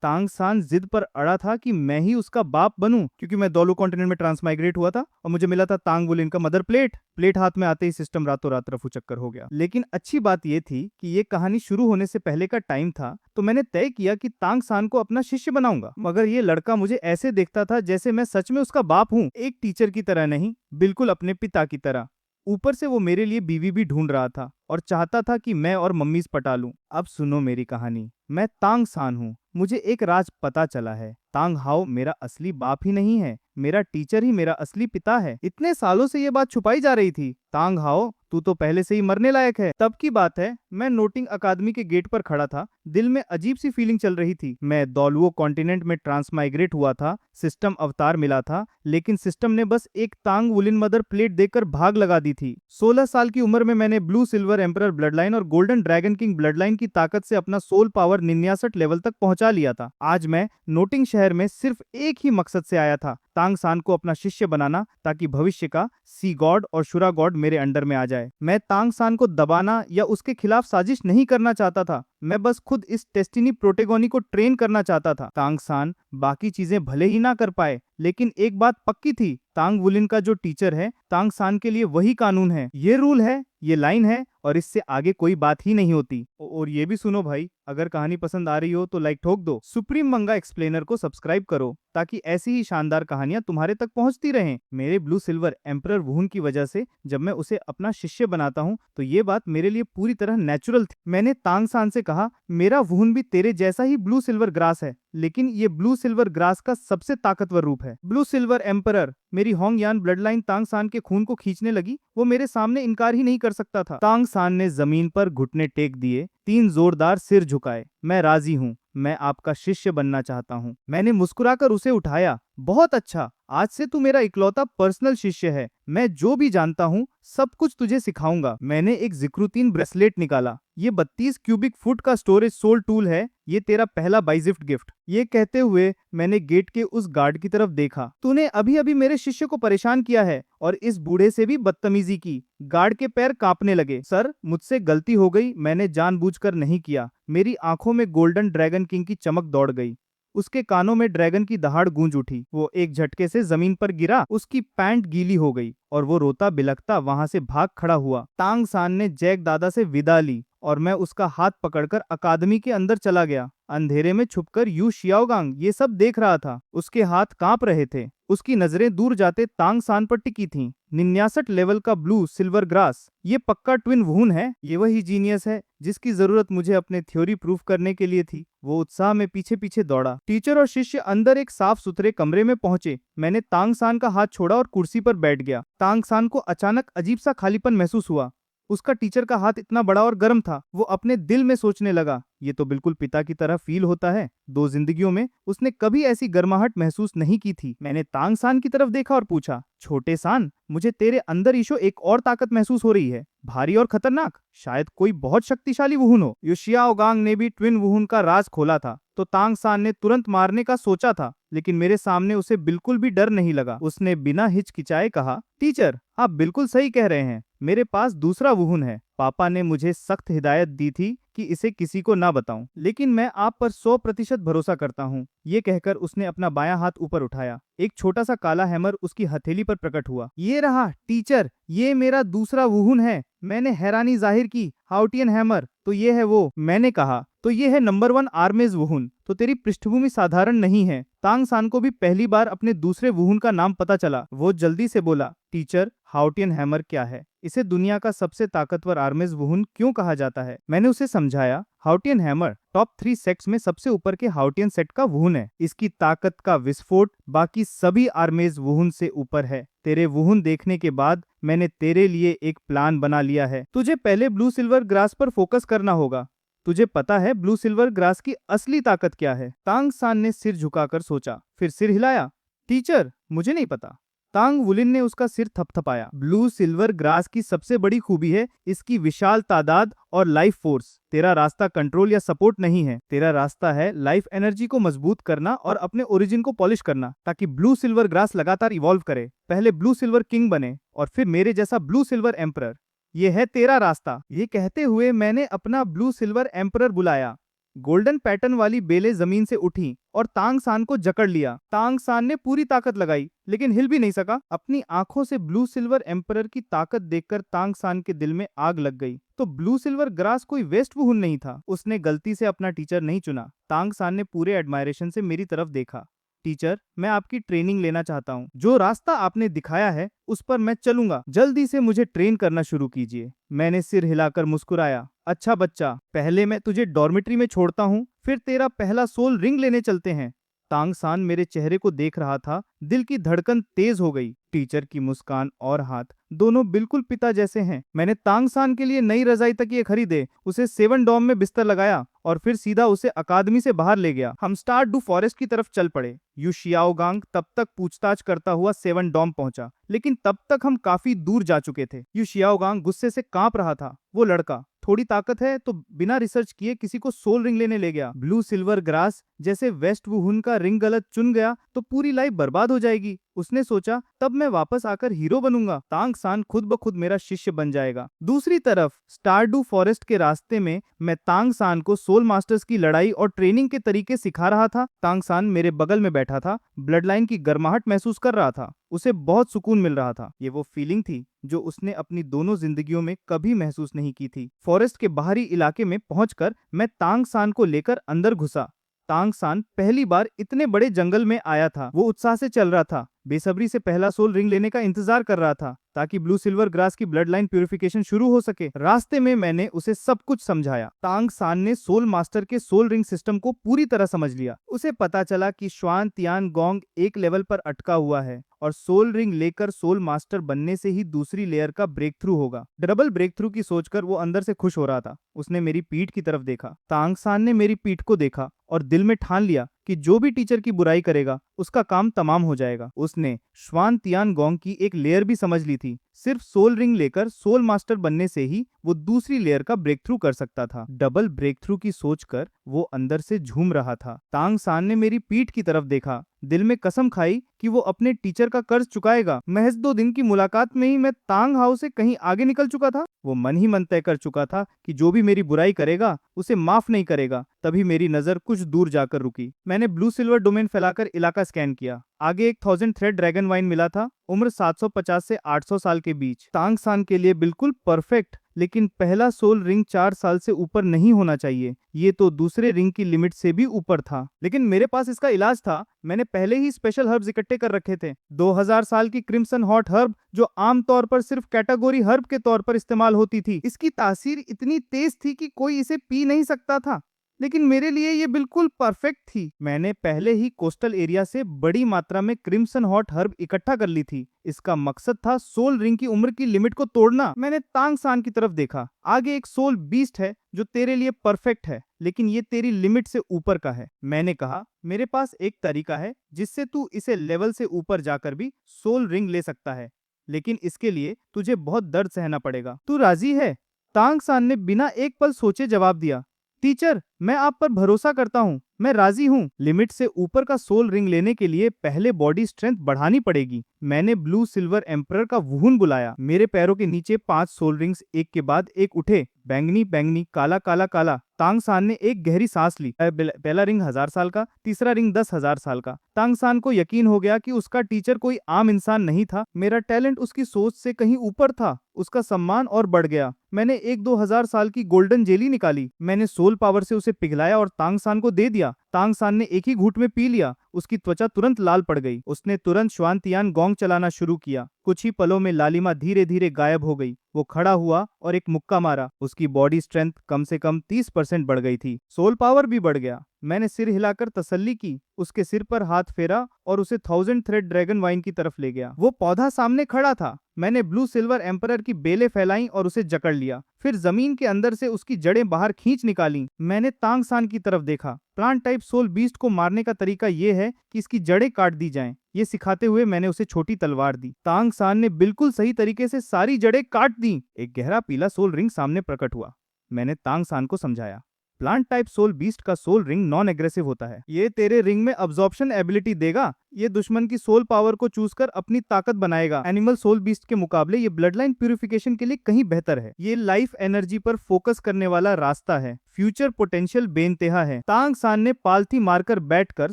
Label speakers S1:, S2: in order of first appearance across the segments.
S1: तांग सान जिद पर अड़ा था कि मैं ही उसका बाप बनूं, क्योंकि मैं दोलू कॉन्टिनेंट में ट्रांसमाइग्रेट हुआ था और मुझे मिला था तांग वुलिन का मदर प्लेट। प्लेट हाथ में आते ही सिस्टम रातों रात रफू चक्कर हो गया। लेकिन अच्छी बात यह थी कि ये कहानी शुरू होने से पहले का टाइम था, तो मैंने तय किया कि तांग सान को अपना शिष्य बनाऊंगा। मगर ये लड़का मुझे ऐसे देखता था जैसे मैं सच में उसका बाप हूँ, एक टीचर की तरह नहीं, बिल्कुल अपने पिता की तरह। ऊपर से वो मेरे लिए बीवी भी ढूंढ रहा था और चाहता था कि मैं और मम्मीज पटा लूं। अब सुनो मेरी कहानी। मैं तांग सान हूँ। मुझे एक राज पता चला है। तांग हाओ मेरा असली बाप ही नहीं है, मेरा टीचर ही मेरा असली पिता है। इतने सालों से ये बात छुपाई जा रही थी। तांग हाओ, तू तो पहले से ही मरने लायक है। तब की बात है, मैं नोटिंग अकादमी के गेट पर खड़ा था। दिल में अजीब सी फीलिंग चल रही थी। मैं दोलुओ कॉन्टिनेंट में ट्रांसमाइग्रेट हुआ था, सिस्टम अवतार मिला था, लेकिन सिस्टम ने बस एक तांग वुलिन मदर प्लेट देकर भाग लगा दी थी। 16 साल की उम्र में मैंने ब्लू सिल्वर एम्परर ब्लडलाइन और गोल्डन ड्रैगन किंग ब्लडलाइन की ताकत से अपना सोल पावर 69 लेवल तक पहुंचा लिया था। आज मैं नोटिंग शहर में सिर्फ एक ही मकसद से आया था, तांग सान को अपना शिष्य बनाना, ताकि भविष्य का सी गॉड और शुरा गॉड मेरे अंडर में आ जाए। मैं तांग सान को दबाना या उसके खिलाफ साजिश नहीं करना चाहता था। मैं बस खुद इस डेस्टिनी प्रोटेगोनी को ट्रेन करना चाहता था। तांग सान बाकी चीजें भले ही ना कर पाए, लेकिन एक बात पक्की थी, तांग वुलिन का जो टीचर है, तांग सान के लिए वही कानून है, ये रूल है, ये लाइन है, और इससे आगे कोई बात ही नहीं होती। और ये भी सुनो भाई, अगर कहानी पसंद आ रही हो तो लाइक ठोक दो। सुप्रीम मंगा एक्सप्लेनर को सब्सक्राइब करो, ताकि ऐसी ही शानदार कहानियां तुम्हारे तक पहुंचती रहें। मेरे ब्लू सिल्वर एम्परर वुहुन की वजह से जब मैं उसे अपना शिष्य बनाता हूं, तो ये बात मेरे लिए पूरी तरह नेचुरल थी। मैंने तांग सान से कहा, मेरा वुहुन भी तेरे जैसा ही ब्लू सिल्वर ग्रास है, लेकिन ये ब्लू सिल्वर ग्रास का सबसे ताकतवर रूप है। ब्लू सिल्वर एम्परर, मेरी होंग यान ब्लड लाइन तांग सान के खून को खींचने लगी। वो मेरे सामने इनकार ही नहीं कर सकता था। तांग सान ने जमीन पर घुटने टेक दिए, 3 जोरदार सिर झुकाए। मैं राजी हूँ, मैं आपका शिष्य बनना चाहता हूँ। मैंने मुस्कुराकर उसे उठाया। बहुत अच्छा, आज से तू मेरा इकलौता पर्सनल शिष्य है। मैं जो भी जानता हूँ सब कुछ तुझे सिखाऊंगा। मैंने एक जिक्रुतीन ब्रेसलेट निकाला। ये 32 क्यूबिक फुट का स्टोरेज सोल टूल है, ये तेरा पहला बाइजिफ्ट गिफ्ट। ये कहते हुए मैंने गेट के उस गार्ड की तरफ देखा। तूने अभी अभी मेरे शिष्य को परेशान किया है और इस बूढ़े से भी बदतमीजी की। गार्ड के पैर कांपने लगे। सर, मुझसे गलती हो गई, मैंने जानबूझकर नहीं किया। मेरी आंखों में गोल्डन ड्रैगन किंग की चमक दौड़ गई। उसके कानों में ड्रैगन की दहाड़ गूंज उठी। वो एक झटके से जमीन पर गिरा, उसकी पैंट गीली हो गई और वो रोता बिलखता वहां से भाग खड़ा हुआ। तांग सान ने जैक दादा से विदा ली और मैं उसका हाथ पकड़कर अकादमी के अंदर चला गया। अंधेरे में छुपकर यू शियाओगांग ये सब देख रहा था। उसके हाथ कांप रहे थे। उसकी नजरें दूर जाते तांग सान पर टिकी थीं। 69 लेवल का ब्लू सिल्वर ग्रास, ये पक्का ट्विन वुहुन है। ये वही जीनियस है जिसकी जरूरत मुझे अपने थ्योरी प्रूफ करने के लिए थी। वो उत्साह में पीछे पीछे दौड़ा। टीचर और शिष्य अंदर एक साफ सुथरे कमरे में पहुंचे। मैंने तांग सान का हाथ छोड़ा और कुर्सी पर बैठ गया। तांग सान को अचानक अजीब सा खालीपन महसूस हुआ। उसका टीचर का हाथ इतना बड़ा और गर्म था। वो अपने दिल में सोचने लगा, ये तो बिल्कुल पिता की तरह फील होता है। 2 जिंदगियों में उसने कभी ऐसी गर्माहट महसूस नहीं की थी। मैंने तांग सान की तरफ देखा और पूछा, छोटे सान, मुझे तेरे अंदर ईशो एक और ताकत महसूस हो रही है, भारी और खतरनाक, शायद कोई बहुत शक्तिशाली वुहुन हो। युशियाओगांग ने भी ट्विन वुहुन का राज खोला था, तो तांग सान ने तुरंत मारने का सोचा था, लेकिन मेरे सामने उसे बिल्कुल भी डर नहीं लगा। उसने बिना हिचकिचाए कहा, टीचर, आप बिल्कुल सही कह रहे हैं, मेरे पास दूसरा वुहुन है। पापा ने मुझे सख्त हिदायत दी थी कि इसे किसी को ना बताऊं, लेकिन मैं आप पर 100% भरोसा करता हूं। ये कहकर उसने अपना बायां हाथ ऊपर उठाया। एक छोटा सा काला हैमर उसकी हथेली पर प्रकट हुआ। ये रहा टीचर, ये मेरा दूसरा वुहुन है। मैंने हैरानी जाहिर की। हाउटियन हैमर, तो ये है वो। मैंने कहा, तो ये है नंबर 1 आर्मेज वुहुन। तो तेरी पृष्ठभूमि साधारण नहीं है। तांग सान को भी पहली बार अपने दूसरे वुहुन का नाम पता चला। वो जल्दी से बोला, टीचर, हाउटियन हैमर क्या है? इसे दुनिया का सबसे ताकतवर आर्मेज वुहुन क्यों कहा जाता है? मैंने उसे समझाया, हाउटियन हैमर टॉप 3 सेट्स में सबसे ऊपर के हाउटियन सेट का वुहुन है। इसकी ताकत का विस्फोट बाकी सभी आर्मेज वुहुन से ऊपर है। तेरे वुहुन देखने के बाद मैंने तेरे लिए एक प्लान बना लिया है। तुझे पहले ब्लू सिल्वर ग्रास पर फोकस करना होगा। तुझे पता है ब्लू सिल्वर ग्रास की असली ताकत क्या है? तांग सान ने सिर झुकाकर सोचा, फिर सिर हिलाया। टीचर, मुझे नहीं पता। तांग वुलिन ने उसका सिर थपथपाया। ब्लू सिल्वर ग्रास की सबसे बड़ी खूबी है इसकी विशाल तादाद और लाइफ फोर्स। तेरा रास्ता कंट्रोल या सपोर्ट नहीं है, तेरा रास्ता है लाइफ एनर्जी को मजबूत करना और अपने ओरिजिन को पॉलिश करना, ताकि ब्लू सिल्वर ग्रास लगातार इवॉल्व करे, पहले ब्लू सिल्वर किंग बने और फिर मेरे जैसा ब्लू सिल्वर एम्परर। ये है तेरा रास्ता। ये कहते हुए मैंने अपना ब्लू सिल्वर एम्परर बुलाया। गोल्डन पैटर्न वाली बेलें जमीन से उठी और तांग सान को जकड़ लिया। तांग सान ने पूरी ताकत लगाई लेकिन हिल भी नहीं सका। अपनी आंखों से ब्लू सिल्वर एम्परर की ताकत देखकर तांग सान के दिल में आग लग गई। तो ब्लू सिल्वर ग्रास कोई वेस्ट वुहुन नहीं था। उसने गलती से अपना टीचर नहीं चुना। तांग सान ने पूरे एडमायरेशन से मेरी तरफ देखा। टीचर, मैं आपकी ट्रेनिंग लेना चाहता हूँ। जो रास्ता आपने दिखाया है उस पर मैं चलूंगा। जल्दी से मुझे ट्रेन करना शुरू कीजिए। मैंने सिर हिलाकर मुस्कुराया। अच्छा बच्चा, पहले मैं तुझे डॉर्मेट्री में छोड़ता हूँ, फिर तेरा पहला सोल रिंग लेने चलते हैं। तांग सान मेरे चेहरे को देख रहा था। दिल की धड़कन तेज हो गई। टीचर की मुस्कान और हाथ दोनों बिल्कुल पिता जैसे हैं। मैंने तांग सान के लिए नई रजाई तकिए खरीदे, उसे 7 डॉम में बिस्तर लगाया और फिर सीधा उसे अकादमी से बाहर ले गया। हम स्टार डू फॉरेस्ट की तरफ चल पड़े। यू शियाओगांग तब तक पूछताछ करता हुआ 7 डॉम पहुंचा, लेकिन तब तक हम काफी दूर जा चुके थे। यू शियाओगांग गुस्से से कांप रहा था। वो लड़का थोड़ी ताकत है तो बिना रिसर्च किए किसी को सोल रिंग लेने ले गया। ब्लू सिल्वर ग्रास जैसे वेस्ट वुहुन का रिंग गलत चुन गया तो पूरी लाइफ बर्बाद हो जाएगी। उसने सोचा तब मैं वापस आकर हीरो बनूंगा। तांग सान खुद ब खुद मेरा शिष्य बन जाएगा। दूसरी तरफ स्टारडू फॉरेस्ट के रास्ते में मैं तांग सान को सोल मास्टर्स की लड़ाई और ट्रेनिंग के तरीके सिखा रहा था। तांग सान मेरे बगल में बैठा था, ब्लड लाइन की गर्माहट महसूस कर रहा था। उसे बहुत सुकून मिल रहा था। ये वो फीलिंग थी जो उसने अपनी दोनों जिंदगियों में कभी महसूस नहीं की थी। फॉरेस्ट के बाहरी इलाके में पहुंचकर मैं तांग सान को लेकर अंदर घुसा। तांग सान पहली बार इतने बड़े जंगल में आया था। वो उत्साह से चल रहा था, बेसब्री से पहला सोल रिंग लेने का इंतजार कर रहा था ताकि ब्लू सिल्वर ग्रास की ब्लड लाइन प्यूरिफिकेशन शुरू हो सके। रास्ते में मैंने उसे सब कुछ समझाया। तांग सान ने सोल मास्टर के सोल रिंग सिस्टम को पूरी तरह समझ लिया। उसे पता चला कि श्वान तियान गोंग एक लेवल पर अटका हुआ है और सोल रिंग लेकर सोल मास्टर बनने से ही दूसरी लेयर का ब्रेक थ्रू होगा। डबल ब्रेक थ्रू की सोचकर वो अंदर से खुश हो रहा था। उसने मेरी पीठ की तरफ देखा। तांग सान ने मेरी पीठ को देखा और दिल में ठान लिया कि जो भी टीचर की बुराई करेगा उसका काम तमाम हो जाएगा। उसने श्वान तियान गोंग की एक लेयर भी समझ ली थी। सिर्फ सोल रिंग लेकर सोल मास्टर बनने से ही वो दूसरी लेयर का ब्रेक थ्रू कर सकता था। डबल ब्रेक थ्रू की सोचकर वो अंदर से झूम रहा था। तांग सान ने मेरी पीठ की तरफ देखा, दिल में कसम खाई कि वो अपने टीचर का कर्ज चुकाएगा। महज 2 दिन की मुलाकात में ही मैं तांग हाउ से कहीं आगे निकल चुका था। वो मन ही मन तय कर चुका था कि जो भी मेरी बुराई करेगा उसे माफ नहीं करेगा। तभी मेरी नजर कुछ दूर जाकर रुकी। मैंने ब्लू सिल्वर डोमेन फैलाकर इलाका स्कैन किया। आगे एक 1000 थ्रेड ड्रैगन वाइन मिला था, उम्र 750 से 800 साल के बीच। तांग सान के लिए बिल्कुल परफेक्ट, लेकिन पहला सोल रिंग 4 साल से ऊपर नहीं होना चाहिए। ये तो दूसरे रिंग की लिमिट से भी ऊपर था, लेकिन मेरे पास इसका इलाज था। मैंने पहले ही स्पेशल हर्ब्स इकट्ठे कर रखे थे। 2000 साल की क्रिम्सन हॉट हर्ब जो आमतौर पर सिर्फ कैटेगरी हर्ब के तौर पर इस्तेमाल होती थी। इसकी तासीर इतनी तेज थी कि कोई इसे पी नहीं सकता था, लेकिन मेरे लिए ये बिल्कुल परफेक्ट थी। मैंने पहले ही कोस्टल एरिया से बड़ी मात्रा में क्रिम्सन हॉट हर्ब इकट्ठा कर ली थी। इसका मकसद था सोल रिंग की उम्र की लिमिट को तोड़ना। मैंने तांग सान की तरफ देखा। आगे एक सोल बीस्ट है जो तेरे लिए परफेक्ट है, लेकिन ये तेरी लिमिट से ऊपर का है। मैंने कहा, मेरे पास एक तरीका है जिससे तू इसे लेवल से ऊपर जाकर भी सोल रिंग ले सकता है, लेकिन इसके लिए तुझे बहुत दर्द सहना पड़ेगा। तू राजी है? तांग सान ने बिना एक पल सोचे जवाब दिया। टीचर, मैं आप पर भरोसा करता हूँ, मैं राजी हूँ। लिमिट से ऊपर का सोल रिंग लेने के लिए पहले बॉडी स्ट्रेंथ बढ़ानी पड़ेगी। मैंने ब्लू सिल्वर एम्परर का वुहुन बुलाया। मेरे पैरों के नीचे 5 सोल रिंग्स एक के बाद एक उठे। बैंगनी बैंगनी, काला काला काला। तांग सान ने एक गहरी सांस ली। पहला रिंग 1000 साल का, तीसरा रिंग 10,000 साल का। तांग सान को यकीन हो गया कि उसका टीचर कोई आम इंसान नहीं था। मेरा टैलेंट उसकी सोच से कहीं ऊपर था। उसका सम्मान और बढ़ गया। मैंने 1-2 हजार साल की गोल्डन जेली निकाली। मैंने सोल पावर से उसे पिघलाया और तांग सान को दे दिया। तांग सान ने एक ही घूंट में पी लिया। उसकी त्वचा तुरंत लाल पड़ गई। उसने तुरंत श्वान तियान गोंग चलाना शुरू किया। कुछ ही पलों में लालिमा धीरे धीरे गायब हो गई। वो खड़ा हुआ और एक मुक्का मारा। उसकी बॉडी स्ट्रेंथ कम से कम 30% बढ़ गई थी। सोल पावर भी बढ़ गया। मैंने सिर हिलाकर तसल्ली की, उसके सिर पर हाथ फेरा और उसे 1000 थ्रेड ड्रैगन वाइन की तरफ ले गया। वो पौधा सामने खड़ा था। मैंने ब्लू सिल्वर एम्परर की बेलें फैलाई और उसे जकड़ लिया। फिर जमीन के अंदर से उसकी जड़ें बाहर खींच निकाली। मैंने तांग सान की तरफ देखा। प्लांट टाइप सोल बीस्ट को मारने का तरीका ये है कि इसकी जड़ें काट दी जाएं। ये सिखाते हुए मैंने उसे छोटी तलवार दी। तांग सान ने बिल्कुल सही तरीके से सारी जड़ें काट दी। एक गहरा पीला सोल रिंग सामने प्रकट हुआ। मैंने तांग सान को समझाया, प्लांट टाइप सोल बीस्ट का सोल रिंग नॉन एग्रेसिव होता है। ये तेरे रिंग में अब्जॉर्प्शन एबिलिटी देगा ये दुश्मन की सोल पावर को चूज कर अपनी ताकत बनाएगा। एनिमल सोल बीस्ट के मुकाबले ये ब्लड लाइन प्यूरिफिकेशन के लिए कहीं बेहतर है। ये लाइफ एनर्जी पर फोकस करने वाला रास्ता है। फ्यूचर पोटेंशियल बेनतेहा है। तांग सान ने पालथी मारकर बैठकर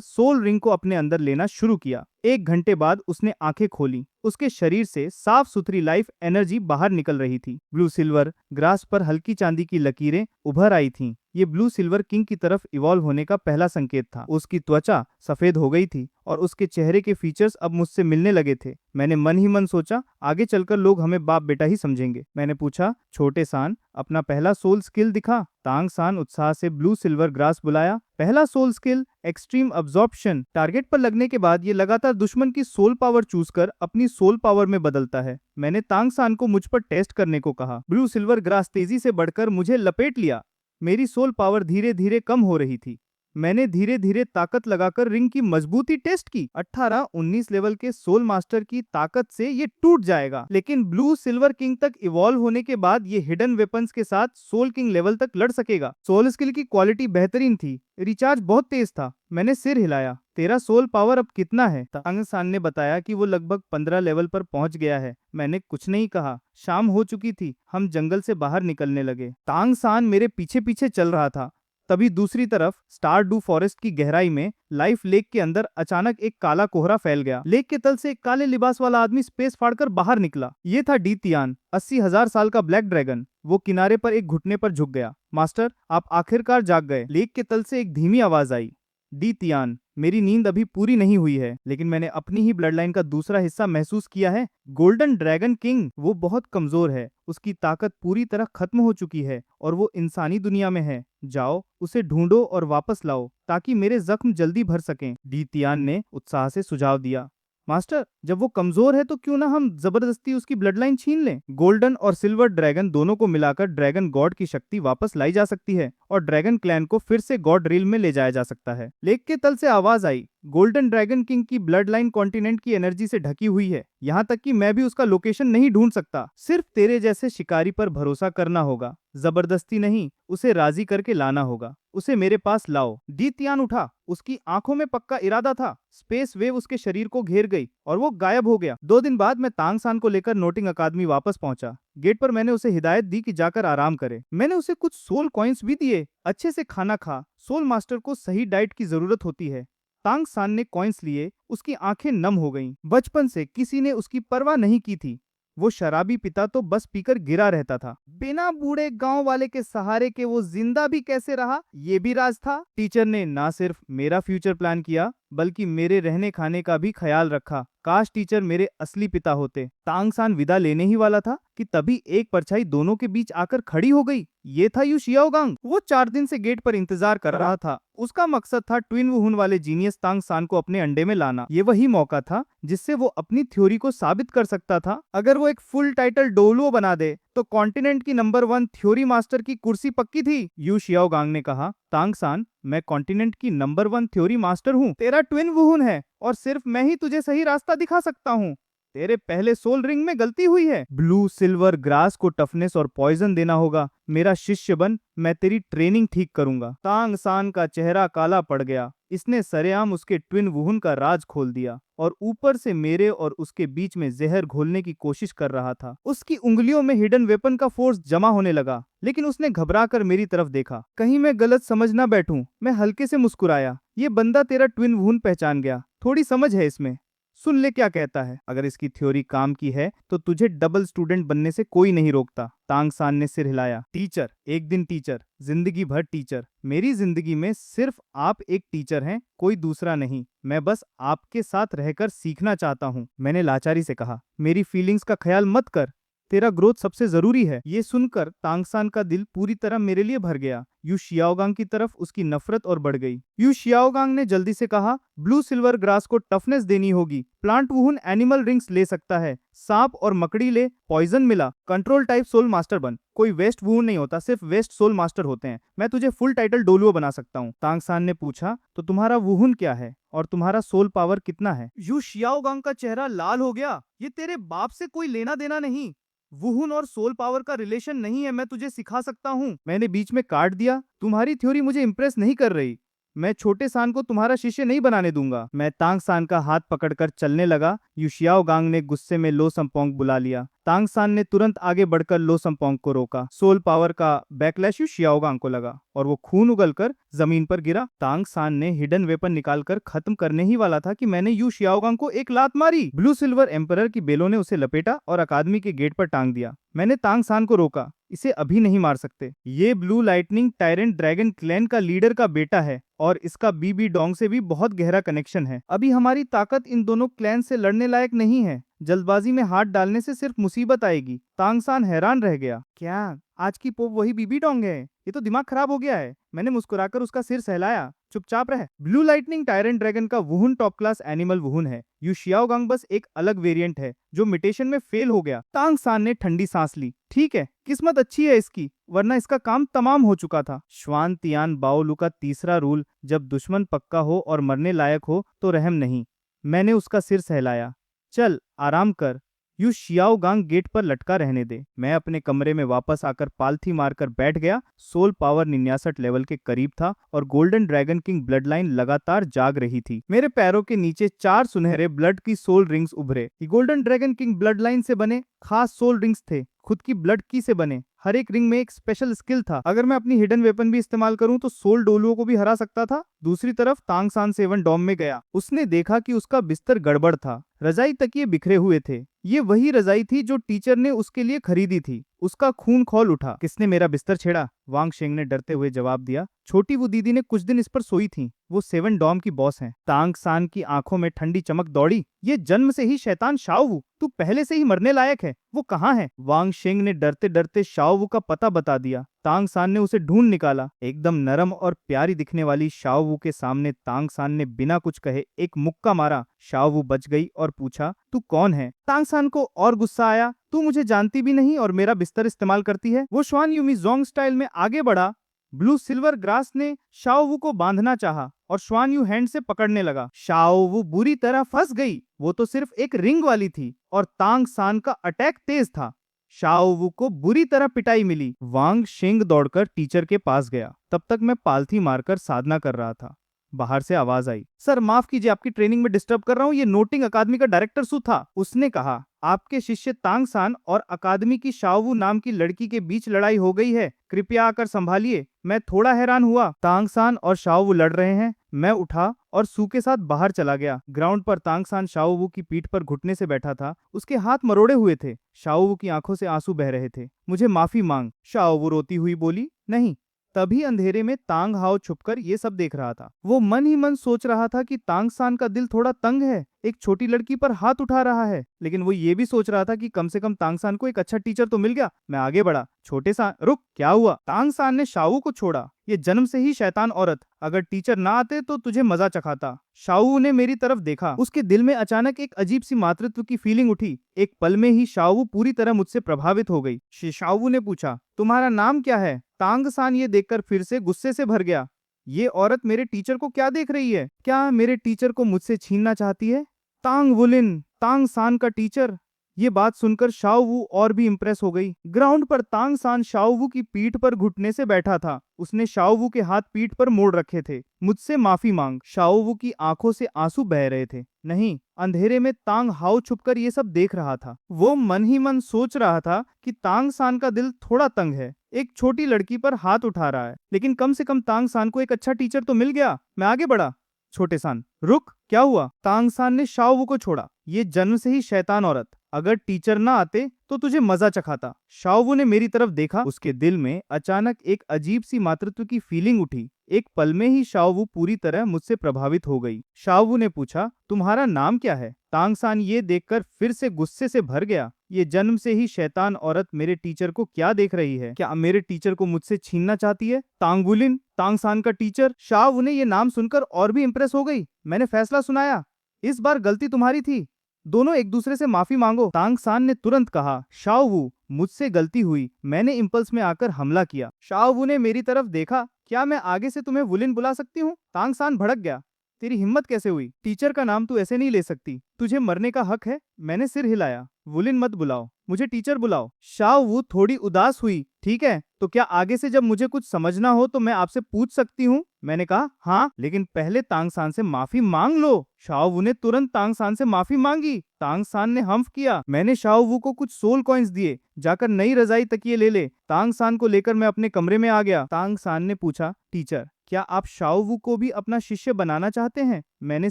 S1: सोल रिंग को अपने अंदर लेना शुरू किया। 1 घंटे बाद उसने आंखें खोली। उसके शरीर से साफ सुथरी लाइफ एनर्जी बाहर निकल रही थी। ब्लू सिल्वर ग्रास पर हल्की चांदी की लकीरें उभर आई थीं। ये ब्लू सिल्वर किंग की तरफ इवॉल्व होने का पहला संकेत था। उसकी त्वचा सफेद हो गई थी और उसके चेहरे के फीचर्स अब मुझसे मिलने लगे थे। मैंने मन ही मन सोचा, आगे चलकर लोग हमें बाप बेटा ही समझेंगे। मैंने पूछा, छोटे सान, अपना पहला सोल स्किल दिखा। तांग सान उत्साह से ब्लू सिल्वर ग्रास बुलाया। पहला soul skill extreme absorption. Target पर लगने के बाद ये लगातार दुश्मन की सोल पावर चूज कर अपनी सोल पावर में बदलता है। मैंने तांग सान को मुझ पर टेस्ट करने को कहा। ब्लू सिल्वर ग्रास तेजी से बढ़कर मुझे लपेट लिया। मेरी सोल पावर धीरे धीरे कम हो रही थी। मैंने धीरे धीरे ताकत लगाकर रिंग की मजबूती टेस्ट की। 18-19 लेवल के सोल मास्टर की ताकत से ये टूट जाएगा, लेकिन ब्लू सिल्वर किंग तक इवॉल्व होने के बाद ये हिडन वेपन्स के साथ सोल किंग लेवल तक लड़ सकेगा। सोल स्किल की क्वालिटी बेहतरीन थी। रिचार्ज बहुत तेज था। मैंने सिर हिलाया। तेरा सोल पावर अब कितना है? तांग सान ने बताया कि वो लगभग 15 लेवल पर पहुंच गया है। मैंने कुछ नहीं कहा। शाम हो चुकी थी। हम जंगल से बाहर निकलने लगे। तांग सान मेरे पीछे पीछे चल रहा था। तभी दूसरी तरफ स्टार डू फॉरेस्ट की गहराई में लाइफ लेक के अंदर अचानक एक काला कोहरा फैल गया। लेक के तल से एक काले लिबास वाला आदमी स्पेस फाड़कर बाहर निकला। ये था डी तियान, 80,000 साल का ब्लैक ड्रैगन। वो किनारे पर एक घुटने पर झुक गया। मास्टर, आप आखिरकार जाग गए। लेक के तल से एक धीमी आवाज आई, डी तियान, मेरी नींद अभी पूरी नहीं हुई है, लेकिन मैंने अपनी ही ब्लड लाइन का दूसरा हिस्सा महसूस किया है। गोल्डन ड्रैगन किंग, वो बहुत कमजोर है। उसकी ताकत पूरी तरह खत्म हो चुकी है और वो इंसानी दुनिया में है। जाओ, उसे ढूंढो और वापस लाओ ताकि मेरे जख्म जल्दी भर सकें। डी तियान ने उत्साह से सुझाव दिया। मास्टर, जब वो कमजोर है तो क्यों ना हम जबरदस्ती उसकी ब्लड लाइन छीन लें। गोल्डन और सिल्वर ड्रैगन दोनों को मिलाकर ड्रैगन गॉड की शक्ति वापस लाई जा सकती है और ड्रैगन क्लैन को फिर से गॉड रिल में ले जाया जा सकता है। लेक के तल से आवाज आई, गोल्डन ड्रैगन किंग की ब्लड लाइन कॉन्टिनेंट की एनर्जी से ढकी हुई है। यहाँ तक कि मैं भी उसका लोकेशन नहीं ढूंढ सकता। सिर्फ तेरे जैसे शिकारी पर भरोसा करना होगा। जबरदस्ती नहीं, उसे राजी करके लाना होगा। उसे मेरे पास लाओ। डी तियान उठा। उसकी आंखों में पक्का इरादा था। स्पेस वेव उसके शरीर को घेर गई और वो गायब हो गया। 2 दिन बाद मैं तांग सान को लेकर नोटिंग अकादमी वापस पहुंचा। गेट पर मैंने उसे हिदायत दी कि जाकर आराम करे। मैंने उसे कुछ सोल कॉइन्स भी दिए। अच्छे से खाना खा। सोल मास्टर को सही डाइट की जरूरत होती है। तांग सान ने कॉइन्स लिए। उसकी आंखें नम हो गईं। बचपन से किसी ने उसकी परवाह नहीं की थी। वो शराबी पिता तो बस पीकर गिरा रहता था। बिना बूढ़े गांव वाले के सहारे के वो जिंदा भी कैसे रहा, ये भी राज था। टीचर ने ना सिर्फ मेरा फ्यूचर प्लान किया, बल्कि मेरे रहने खाने का भी ख्याल रखा। काश टीचर मेरे असली पिता होते। तांग सान विदा लेने ही वाला था कि तभी एक परछाई दोनों के बीच आकर खड़ी हो गई। ये था यू शियाओगांग। वो 4 दिन से गेट पर इंतजार कर रहा था। उसका मकसद था ट्विन वुहुन वाले जीनियस तांग सान को अपने अंडे में लाना। ये वही मौका था जिससे वो अपनी थ्योरी को साबित कर सकता था। अगर वो एक फुल टाइटल डोलुओ बना दे तो कॉन्टिनेंट की नंबर 1 थ्योरी मास्टर की कुर्सी पक्की थी। यू शियाओगांग ने कहा, तांग सान, मैं कॉन्टिनेंट की नंबर 1 थ्योरी मास्टर हूँ। तेरा ट्विन वुहुन है और सिर्फ मैं ही तुझे सही रास्ता दिखा सकता हूँ। तेरे पहले सोल रिंग में गलती हुई है। ब्लू सिल्वर ग्रास को टफनेस और पॉइजन देना होगा। मेरा शिष्य बन, मैं तेरी ट्रेनिंग ठीक करूंगा। तांग सान का चेहरा काला पड़ गया। इसने सरेआम उसके ट्विन वुहुन का राज खोल दिया और ऊपर से मेरे और उसके बीच में जहर घोलने की कोशिश कर रहा था। उसकी उंगलियों में हिडन वेपन का फोर्स जमा होने लगा, लेकिन उसने घबराकर मेरी तरफ देखा। कहीं मैं गलत समझ ना बैठूं। मैं हल्के से मुस्कुराया। ये बंदा तेरा ट्विन वुहुन पहचान गया। थोड़ी समझ है इसमें। सुन ले क्या कहता है। अगर इसकी थ्योरी काम की है तो तुझे डबल स्टूडेंट बनने से कोई नहीं रोकता। तांग सान ने सिर हिलाया। टीचर, एक दिन टीचर, जिंदगी भर टीचर। मेरी जिंदगी में सिर्फ आप एक टीचर हैं, कोई दूसरा नहीं। मैं बस आपके साथ रहकर सीखना चाहता हूँ। मैंने लाचारी से कहा, मेरी फीलिंग्स का ख्याल मत कर। तेरा ग्रोथ सबसे जरूरी है। ये सुनकर तांग सान का दिल पूरी तरह मेरे लिए भर गया। यू शियाओगांग की तरफ उसकी नफरत और बढ़ गई। यू शियाओगांग ने जल्दी से कहा, ब्लू सिल्वर ग्रास को टफनेस देनी होगी। प्लांट वुहुन एनिमल रिंग्स ले सकता है। सांप और मकड़ी ले, पॉइजन मिला। कंट्रोल टाइप सोल मास्टर बन। कोई वेस्ट वुहुन नहीं होता, सिर्फ वेस्ट सोल मास्टर होते हैं। मैं तुझे फुल टाइटल डोलुओ बना सकता हूँ। तांग सान ने पूछा, तो तुम्हारा वुहुन क्या है और तुम्हारा सोल पावर कितना है? यू शियाओगांग का चेहरा लाल हो गया। ये तेरे बाप से कोई लेना देना नहीं। वुहुन और सोल पावर का रिलेशन नहीं है। मैं तुझे सिखा सकता हूँ। मैंने बीच में काट दिया। तुम्हारी थ्योरी मुझे इंप्रेस नहीं कर रही। मैं छोटे सान को तुम्हारा शिष्य नहीं बनाने दूंगा। मैं तांग सान का हाथ पकड़कर चलने लगा। यू शियाओगांग ने गुस्से में लो समपोंग बुला लिया। तांग सान ने तुरंत आगे बढ़कर लो समपोंग को रोका। सोल पावर का बैकलैश यू शियाओगांग को लगा और वो खून उगलकर जमीन पर गिरा। तांग सान ने हिडन वेपन निकालकर खत्म करने ही वाला था कि मैंने यू शियाओगांग को एक लात मारी। ब्लू सिल्वर एम्परर की बेलों ने उसे लपेटा और अकादमी के गेट पर टांग दिया। मैंने तांग सान को रोका, इसे अभी नहीं मार सकते। ये blue lightning tyrant dragon clan का लीडर का बेटा है और इसका बीबी डोंग से भी बहुत गहरा कनेक्शन है। अभी हमारी ताकत इन दोनों क्लैन से लड़ने लायक नहीं है। जल्दबाजी में हाथ डालने से सिर्फ मुसीबत आएगी। तांग सान हैरान रह गया। क्या आज की पोप वही बीबी डोंग है? ये तो दिमाग खराब हो गया है। मैंने मुस्कुराकर उसका सिर सहलाया। चुपचाप रह। ब्लू लाइटनिंग टायरेंट ड्रैगन का वुहुन टॉप क्लास एनिमल वुहुन है। यू शियाओगांग बस एक अलग वेरिएंट है जो मिटेशन में फेल हो गया। तांग सान ने ठंडी सांस ली। ठीक है, किस्मत अच्छी है इसकी, वरना इसका काम तमाम हो चुका था। श्वान तियान बाओलू का तीसरा रूल, जब दुश्मन पक्का हो और मरने लायक हो तो रहम नहीं। मैंने उसका सिर सहलाया। चल आराम कर, यू शियाओगांग गेट पर लटका रहने दे। मैं अपने कमरे में वापस आकर पालथी मारकर बैठ गया। सोल पावर 69 लेवल के करीब था और golden dragon king blood line लगातार जाग रही थी। मेरे पैरों के नीचे 4 सुनहरे ब्लड की सोल रिंग्स उभरे। ये golden dragon king blood line से बने खास सोल रिंग्स थे, खुद की ब्लड की से बने। हर एक रिंग में एक स्पेशल स्किल था। अगर मैं अपनी हिडन वेपन भी इस्तेमाल करूं तो सोल डोलुओं को भी हरा सकता था। दूसरी तरफ तांग सान 7 डॉम में गया। उसने देखा कि उसका बिस्तर गड़बड़ था। रजाई तकिए बिखरे हुए थे। ये वही रजाई थी जो टीचर ने उसके लिए खरीदी थी। उसका खून खौल उठा। किसने मेरा बिस्तर छेड़ा? वांग शेंग ने डरते हुए जवाब दिया। छोटी वो दीदी ने कुछ दिन इस पर सोई थी। वो 7 डॉम की बॉस हैं। तांग सान की आंखों में ठंडी चमक दौड़ी। ये जन्म से ही शैतान शाओवू, तू पहले से ही मरने लायक है। वो कहाँ है? वांग शेंग ने डरते डरते शाओवू का पता बता दिया। तांग सान ने उसे ढूंढ निकाला। एकदम नरम और प्यारी दिखने वाली शाओवू के सामने तांग सान ने बिना कुछ कहे एक मुक्का मारा। शाओवू बच गई और पूछा, तू कौन है? तांग सान को और गुस्सा आया। तू मुझे जानती भी नहीं और मेरा बिस्तर इस्तेमाल करती है। वो श्वान यूमी जोंग स्टाइल में आगे बढ़ा। ब्लू सिल्वर ग्रास ने शाओवू को बांधना चाहा और श्वान यू हैंड से पकड़ने लगा। शाओवू बुरी तरह फंस गई। वो तो सिर्फ एक रिंग वाली थी और तांग सान का अटैक तेज था। शाओवू को बुरी तरह पिटाई मिली। वांग शेंग दौड़कर टीचर के पास गया। तब तक मैं पालथी मारकर साधना कर रहा था। बाहर से आवाज आई, सर माफ कीजिए, आपकी ट्रेनिंग में डिस्टर्ब कर रहा हूँ। ये नोटिंग अकादमी का डायरेक्टर सु था। उसने कहा, आपके शिष्य तांग सान और अकादमी की शाओवू नाम की लड़की के बीच लड़ाई हो गई है, कृपया आकर संभालिए। मैं थोड़ा हैरान हुआ। तांग सान और शाओवू लड़ रहे हैं। मैं उठा और सू के साथ बाहर चला गया। ग्राउंड पर तांग सान शाओवू की पीठ पर घुटने से बैठा था। उसके हाथ मरोड़े हुए थे। शाओवू की आंखों से आंसू बह रहे थे। मुझे माफी मांग, शाओवू रोती हुई बोली। नहीं। तभी अंधेरे में तांग हाओ छुपकर ये सब देख रहा था। वो मन ही मन सोच रहा था कि तांग सान का दिल थोड़ा तंग है, एक छोटी लड़की पर हाथ उठा रहा है। लेकिन वो ये भी सोच रहा था कि कम से कम तांग सान को एक अच्छा टीचर तो मिल गया। मैं आगे बढ़ा। छोटे सान, रुक, क्या हुआ? तांग सान ने शाओवू को छोड़ा। ये जन्म से ही शैतान औरत, अगर टीचर ना आते तो तुझे मजा चखाता। शाओवू ने मेरी तरफ देखा। उसके दिल में अचानक एक अजीब सी मातृत्व की फीलिंग उठी। एक पल में ही शाओवू पूरी तरह मुझसे प्रभावित हो गई। शाओवू ने पूछा, तुम्हारा नाम क्या है? तांग सान ये देखकर फिर से गुस्से से भर गया। ये औरत मेरे टीचर को क्या देख रही है? क्या मेरे टीचर को मुझसे छीनना चाहती है? तांग वुलिन, तांग सान का टीचर। ये बात सुनकर शाओवू और भी इम्प्रेस हो गई। ग्राउंड पर तांग सान शाओवू की पीठ पर घुटने से बैठा था। उसने शाओवू के हाथ पीठ पर मोड़ रखे थे। मुझसे माफी मांग। शाओवू की आंखों से आंसू बह रहे थे। नहीं, अंधेरे में तांग हाओ छुपकर ये सब देख रहा था। वो मन ही मन सोच रहा था कि तांग सान का दिल थोड़ा तंग है, एक छोटी लड़की पर हाथ उठा रहा है। लेकिन कम से कम तांग सान को एक अच्छा टीचर तो मिल गया। मैं आगे बढ़ा। छोटे सान, रुक, क्या हुआ? तांग सान ने शाओवू को छोड़ा। ये जन्म से ही शैतान औरत, अगर टीचर ना आते तो तुझे मजा चखाता। शाओवू ने मेरी तरफ देखा। उसके दिल में अचानक एक अजीब सी मातृत्व की फीलिंग उठी। एक पल में ही शाओवू पूरी तरह मुझसे प्रभावित हो गई। शाओवू ने पूछा, तुम्हारा नाम क्या है? तांग सान ये देखकर फिर से गुस्से से भर गया। ये जन्म से ही शैतान औरत मेरे टीचर को क्या देख रही है? क्या मेरे टीचर को मुझसे छीनना चाहती है? तांगुलिन, तांग सान का टीचर। शाओवू ने ये नाम सुनकर और भी इम्प्रेस हो गई। मैंने फैसला सुनाया, इस बार गलती तुम्हारी थी, दोनों एक दूसरे से माफी मांगो। तांग सान ने तुरंत कहा, शाओवू, मुझसे गलती हुई, मैंने इम्पल्स में आकर हमला किया। शाओवू ने मेरी तरफ देखा। क्या मैं आगे से तुम्हें वुलिन बुला सकती हूँ? तांग सान भड़क गया। तेरी हिम्मत कैसे हुई? टीचर का नाम तू ऐसे नहीं ले सकती, तुझे मरने का हक है। मैंने सिर हिलाया। वुलिन मत बुलाओ, मुझे टीचर बुलाओ। शाओवू थोड़ी उदास हुई। ठीक है, तो क्या आगे से जब मुझे कुछ समझना हो तो मैं आपसे पूछ सकती हूँ? मैंने कहा हाँ, लेकिन पहले तांग san से माफी मांग लो। शाओ वू ने तुरंत तांग san से माफी मांगी। तांग san ने हम्फ किया। मैंने शाओ वू को कुछ सोल कॉइन्स दिए, जाकर नई रजाई तकिए ले ले। तांग san को लेकर मैं अपने कमरे में आ गया। तांग san ने पूछा, टीचर क्या आप शाओ वू को भी अपना शिष्य बनाना चाहते हैं? मैंने